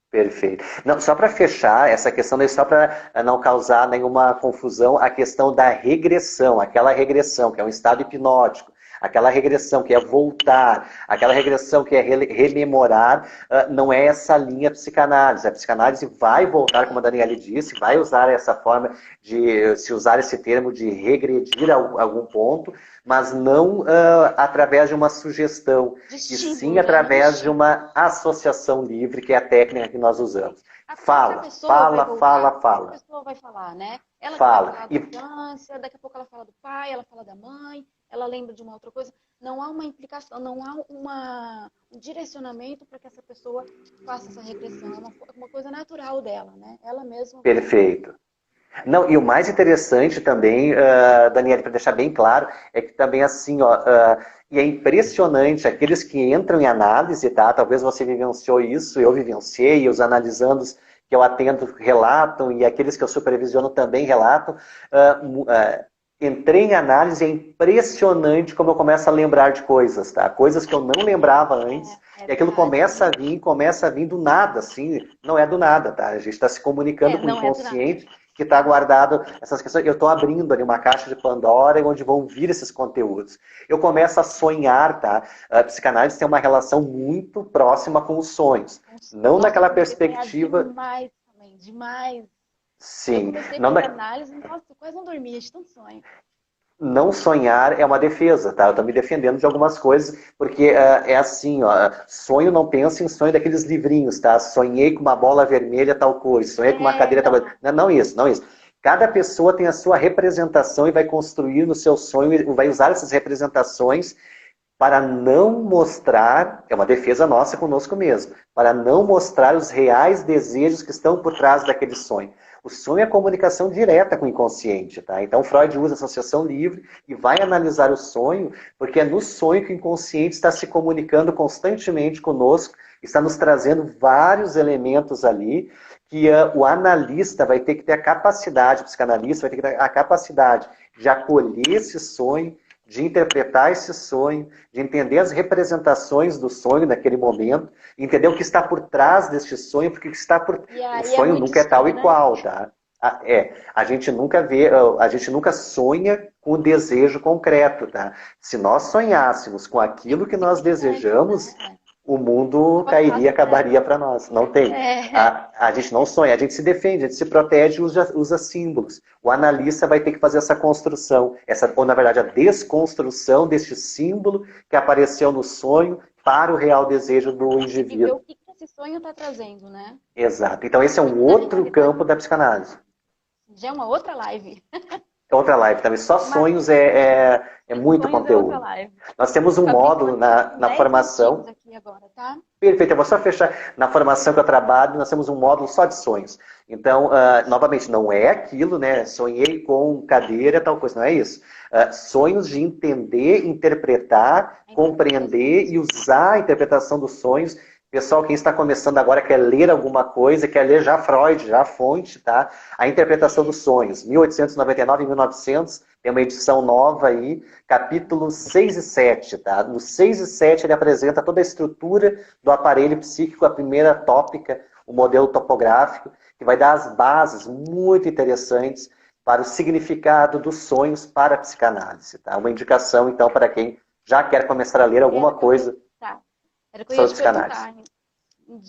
Perfeito. Não, só para fechar essa questão, só para não causar nenhuma confusão, a questão da regressão, aquela regressão que é um estado hipnótico, aquela regressão que é voltar, aquela regressão que é rememorar, não é essa linha psicanálise. A psicanálise vai voltar, como a Daniela disse, vai usar essa forma de se usar esse termo de regredir a algum ponto, mas não através de uma sugestão, e sim através de uma associação livre, que é a técnica que nós usamos. Fala. A pessoa vai falar, né? Ela vai falar da infância, daqui a pouco ela fala do pai, ela fala da mãe, ela lembra de uma outra coisa. Não há uma implicação, não há um direcionamento para que essa pessoa faça essa regressão. É uma coisa natural dela, né? Ela mesma. Perfeito. Não, e o mais interessante também, Daniela, para deixar bem claro, é que também assim, ó, e é impressionante, aqueles que entram em análise, tá? Talvez você vivenciou isso, eu vivenciei, os analisandos que eu atendo relatam, e aqueles que eu supervisiono também relatam. Entrei em análise, é impressionante como eu começo a lembrar de coisas, tá? Coisas que eu não lembrava antes, e aquilo começa a vir do nada, assim, não é do nada, tá? A gente está se comunicando com o inconsciente, que está guardado essas questões. Eu estou abrindo ali uma caixa de Pandora onde vão vir esses conteúdos. Eu começo a sonhar, tá? A psicanálise tem uma relação muito próxima com os sonhos. Não naquela perspectiva... Demais também, demais. Sim. Eu comecei com análise, nossa, eu quase não dormia de tanto sonho. Não sonhar é uma defesa, tá? Eu estou me defendendo de algumas coisas, porque é assim, ó, sonho não pensa em sonho daqueles livrinhos, tá? Sonhei com uma bola vermelha tal coisa, sonhei com uma cadeira tal coisa. Não isso, não isso. Cada pessoa tem a sua representação e vai construir no seu sonho, vai usar essas representações para não mostrar, é uma defesa nossa conosco mesmo, para não mostrar os reais desejos que estão por trás daquele sonho. O sonho é comunicação direta com o inconsciente, tá? Então Freud usa a associação livre e vai analisar o sonho, porque é no sonho que o inconsciente está se comunicando constantemente conosco, está nos trazendo vários elementos ali, que o analista vai ter que ter a capacidade, o psicanalista vai ter que ter a capacidade de acolher esse sonho, de interpretar esse sonho, de entender as representações do sonho naquele momento, entender o que está por trás deste sonho, porque o que está por... O sonho nunca é tal e qual, tá? A gente nunca vê, a gente nunca sonha com o desejo concreto, tá? Se nós sonhássemos com aquilo que nós desejamos, o mundo cairia, acabaria para nós. Não tem. A gente não sonha, a gente se defende, a gente se protege e usa símbolos. O analista vai ter que fazer essa construção, ou na verdade a desconstrução deste símbolo que apareceu no sonho para o real desejo do indivíduo. E ver o que esse sonho está trazendo, né? Exato. Então esse é um outro campo da psicanálise. Já é uma outra live. Outra live também. Só sonhos é muito conteúdo. Nós temos um módulo na formação. Aqui agora, tá? Perfeito, eu vou só fechar. Na formação que eu trabalho, nós temos um módulo só de sonhos. Então, novamente, não é aquilo, né? Sonhei com cadeira, tal coisa, não é isso. Sonhos de entender, interpretar, compreender e usar a interpretação dos sonhos. Pessoal, quem está começando agora quer ler alguma coisa, quer ler já Freud, já a fonte, tá? A interpretação dos sonhos, 1899 e 1900, tem uma edição nova aí, capítulos 6 e 7, tá? No 6 e 7 ele apresenta toda a estrutura do aparelho psíquico, a primeira tópica, o modelo topográfico, que vai dar as bases muito interessantes para o significado dos sonhos para a psicanálise, tá? Uma indicação, então, para quem já quer começar a ler alguma coisa. Era o que eu ia te perguntar.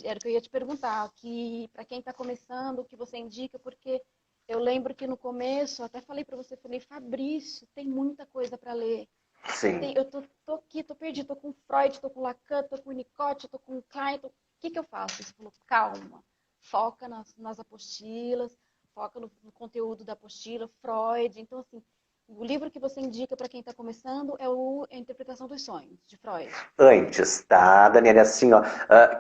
Era o que eu ia te perguntar, que para quem está começando, o que você indica, porque eu lembro que no começo, até falei para você, falei, Fabrício, tem muita coisa para ler. Sim. Eu tô aqui, tô perdido, tô com Freud, tô com Lacan, tô com Winnicott, tô com Klein, o que eu faço? Você falou, calma, foca nas apostilas, foca no conteúdo da apostila, Freud, então assim, o livro que você indica para quem está começando é a Interpretação dos Sonhos, de Freud. Antes, tá, Daniela? Assim, ó,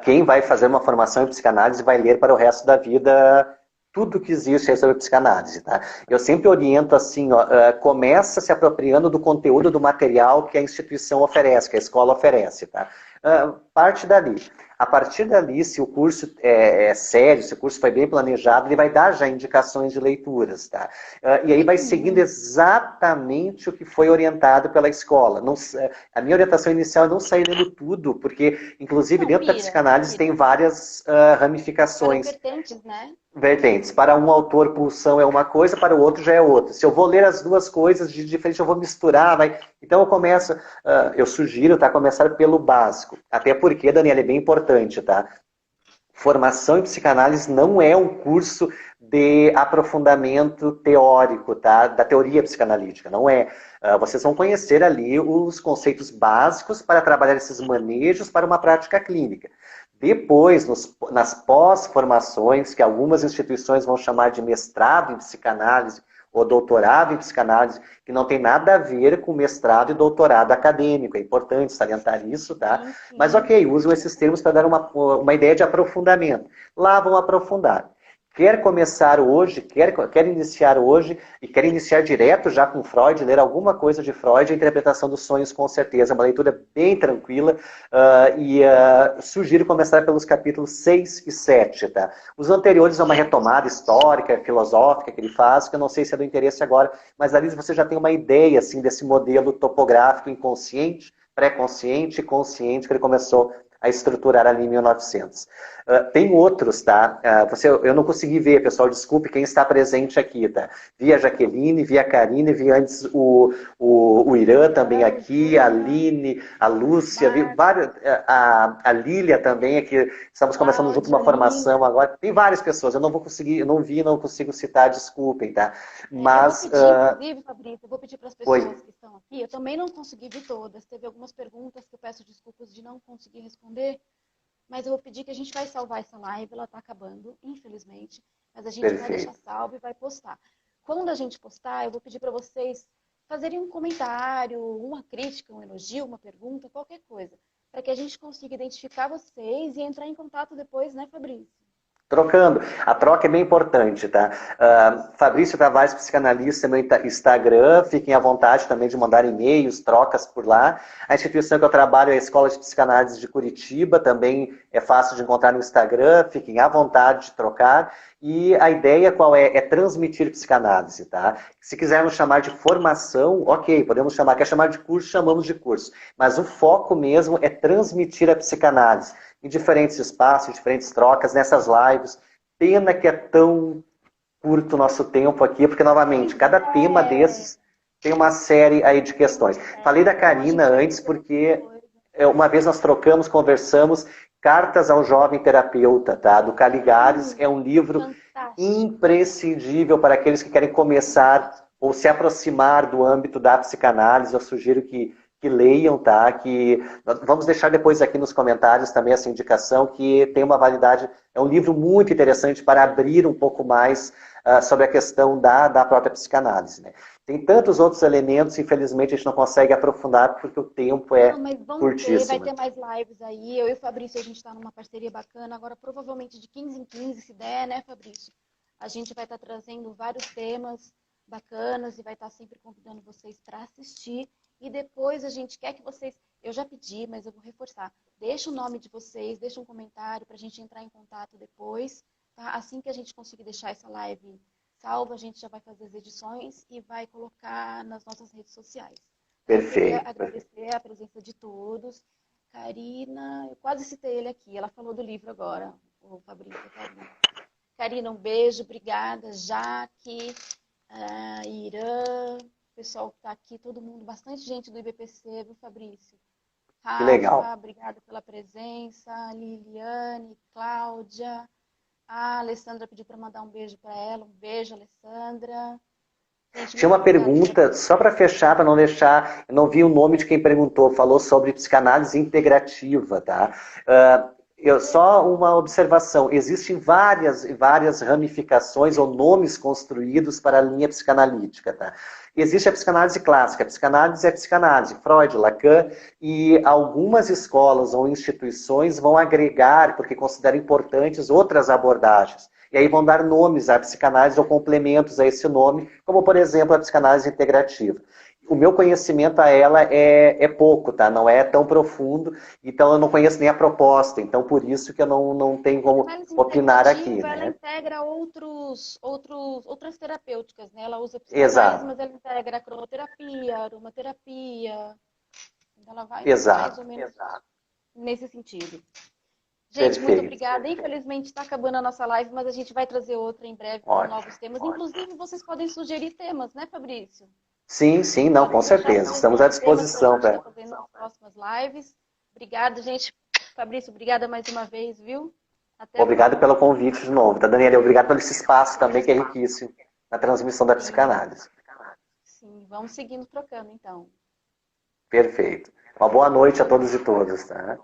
quem vai fazer uma formação em psicanálise vai ler para o resto da vida tudo que existe aí sobre psicanálise, tá? Eu sempre oriento assim, ó, começa se apropriando do conteúdo do material que a instituição oferece, que a escola oferece, tá? Parte dali. A partir dali, se o curso é sério, se o curso foi bem planejado, ele vai dar já indicações de leituras, tá? E aí vai seguindo exatamente o que foi orientado pela escola. Não, a minha orientação inicial é não sair lendo tudo, porque, inclusive, dentro da psicanálise tem várias ramificações. Vertentes, né? Vertentes. Para um autor, pulsão é uma coisa, para o outro já é outra. Se eu vou ler as duas coisas de diferente, eu vou misturar. Então eu começo, eu sugiro, tá, começar pelo básico. Até porque, Daniela, é bem importante, tá? Formação em psicanálise não é um curso de aprofundamento teórico, tá? Da teoria psicanalítica, não é. Vocês vão conhecer ali os conceitos básicos para trabalhar esses manejos para uma prática clínica. Depois, nas pós-formações, que algumas instituições vão chamar de mestrado em psicanálise ou doutorado em psicanálise, que não tem nada a ver com mestrado e doutorado acadêmico. É importante salientar isso, tá? Sim. Mas ok, usam esses termos para dar uma ideia de aprofundamento. Lá vão aprofundar. quer começar hoje, quer iniciar hoje, e quer iniciar direto já com Freud, ler alguma coisa de Freud, a interpretação dos sonhos com certeza, é uma leitura bem tranquila, sugiro começar pelos capítulos 6 e 7, tá? Os anteriores é uma retomada histórica, filosófica que ele faz, que eu não sei se é do interesse agora, mas ali você já tem uma ideia, assim, desse modelo topográfico inconsciente, pré-consciente e consciente que ele começou a estruturar ali em 1900. Tem outros, tá? Eu não consegui ver, pessoal, desculpe quem está presente aqui, tá? Vi a Jaqueline, vi a Karine, vi antes o Irã também aqui, a Aline, a Lúcia, vi vários, a Lília também, aqui estamos começando junto uma formação agora. Tem várias pessoas, eu não vou conseguir, eu não vi, não consigo citar, desculpem, tá? Mas... eu vou pedir, inclusive, Fabrício, eu vou pedir para as pessoas que estão aqui, eu também não consegui ver todas, teve algumas perguntas que eu peço desculpas de não conseguir responder, mas eu vou pedir que a gente vai salvar essa live, ela está acabando, infelizmente, mas a gente vai deixar salvo e vai postar. Quando a gente postar, eu vou pedir para vocês fazerem um comentário, uma crítica, um elogio, uma pergunta, qualquer coisa, para que a gente consiga identificar vocês e entrar em contato depois, né, Fabrício? Trocando. A troca é bem importante, tá? Fabrício Tavares, psicanalista, meu Instagram. Fiquem à vontade também de mandar e-mails, trocas por lá. A instituição que eu trabalho é a Escola de Psicanálise de Curitiba. Também é fácil de encontrar no Instagram. Fiquem à vontade de trocar. E a ideia qual é? É transmitir psicanálise, tá? Se quisermos chamar de formação, ok, podemos chamar. Quer chamar de curso, chamamos de curso. Mas o foco mesmo é transmitir a psicanálise em diferentes espaços, em diferentes trocas, nessas lives. Pena que é tão curto o nosso tempo aqui, porque, novamente, cada tema desses tem uma série aí de questões. Falei da Karina antes, porque uma vez nós trocamos, conversamos, Cartas ao Jovem Terapeuta, tá? Do Caligares. É um livro imprescindível para aqueles que querem começar ou se aproximar do âmbito da psicanálise. Eu sugiro que leiam, tá? Que vamos deixar depois aqui nos comentários também essa indicação, que tem uma validade, é um livro muito interessante para abrir um pouco mais sobre a questão da própria psicanálise, né? Tem tantos outros elementos, infelizmente a gente não consegue aprofundar porque o tempo é curtíssimo. Vai ter mais lives aí, eu e o Fabrício, a gente está numa parceria bacana, agora provavelmente de 15 em 15, se der, né, Fabrício? A gente vai estar trazendo vários temas bacanas e vai estar sempre convidando vocês para assistir. E depois a gente quer que vocês, eu já pedi, mas eu vou reforçar, deixa o nome de vocês, deixa um comentário para a gente entrar em contato depois, tá? Assim que a gente conseguir deixar essa live salva, a gente já vai fazer as edições e vai colocar nas nossas redes sociais. Perfeito. Eu queria agradecer a presença de todos. Karina, eu quase citei ele aqui, ela falou do livro agora, o Fabrício, Karina. Karina, um beijo, obrigada, Jaque, Irã, pessoal que está aqui, todo mundo, bastante gente do IBPC, viu, Fabrício? Rafa, que legal. Obrigada pela presença, Liliane, Cláudia, a Alessandra pediu para mandar um beijo para ela, um beijo, Alessandra. Gente, tinha uma pergunta, só para fechar, para não deixar, eu não vi o nome de quem perguntou, falou sobre psicanálise integrativa, tá? Só uma observação, existem várias ramificações ou nomes construídos para a linha psicanalítica, tá? Existe a psicanálise clássica, a psicanálise é psicanálise, Freud, Lacan, e algumas escolas ou instituições vão agregar, porque consideram importantes, outras abordagens. E aí vão dar nomes à psicanálise ou complementos a esse nome, como, por exemplo, a psicanálise integrativa. O meu conhecimento a ela é pouco, tá? Não é tão profundo, então eu não conheço nem a proposta, então por isso que eu não tenho como opinar aqui. Ela né? integra outras terapêuticas, né? Ela usa psicanálise, mas ela integra cromoterapia, aromaterapia, então ela vai mais ou menos nesse sentido. Gente, muito obrigada. Infelizmente está acabando a nossa live, mas a gente vai trazer outra em breve com novos temas. Inclusive, vocês podem sugerir temas, né, Fabrício? Sim, não, com certeza. Estamos à disposição. Para fazer nas próximas lives. Obrigada, gente. Fabrício, obrigada mais uma vez, viu? Obrigado pelo convite de novo, tá, Daniela? Obrigado pelo esse espaço também, que é riquíssimo na transmissão da psicanálise. Sim, vamos seguindo trocando, então. Perfeito. Uma boa noite a todos e todas, tá?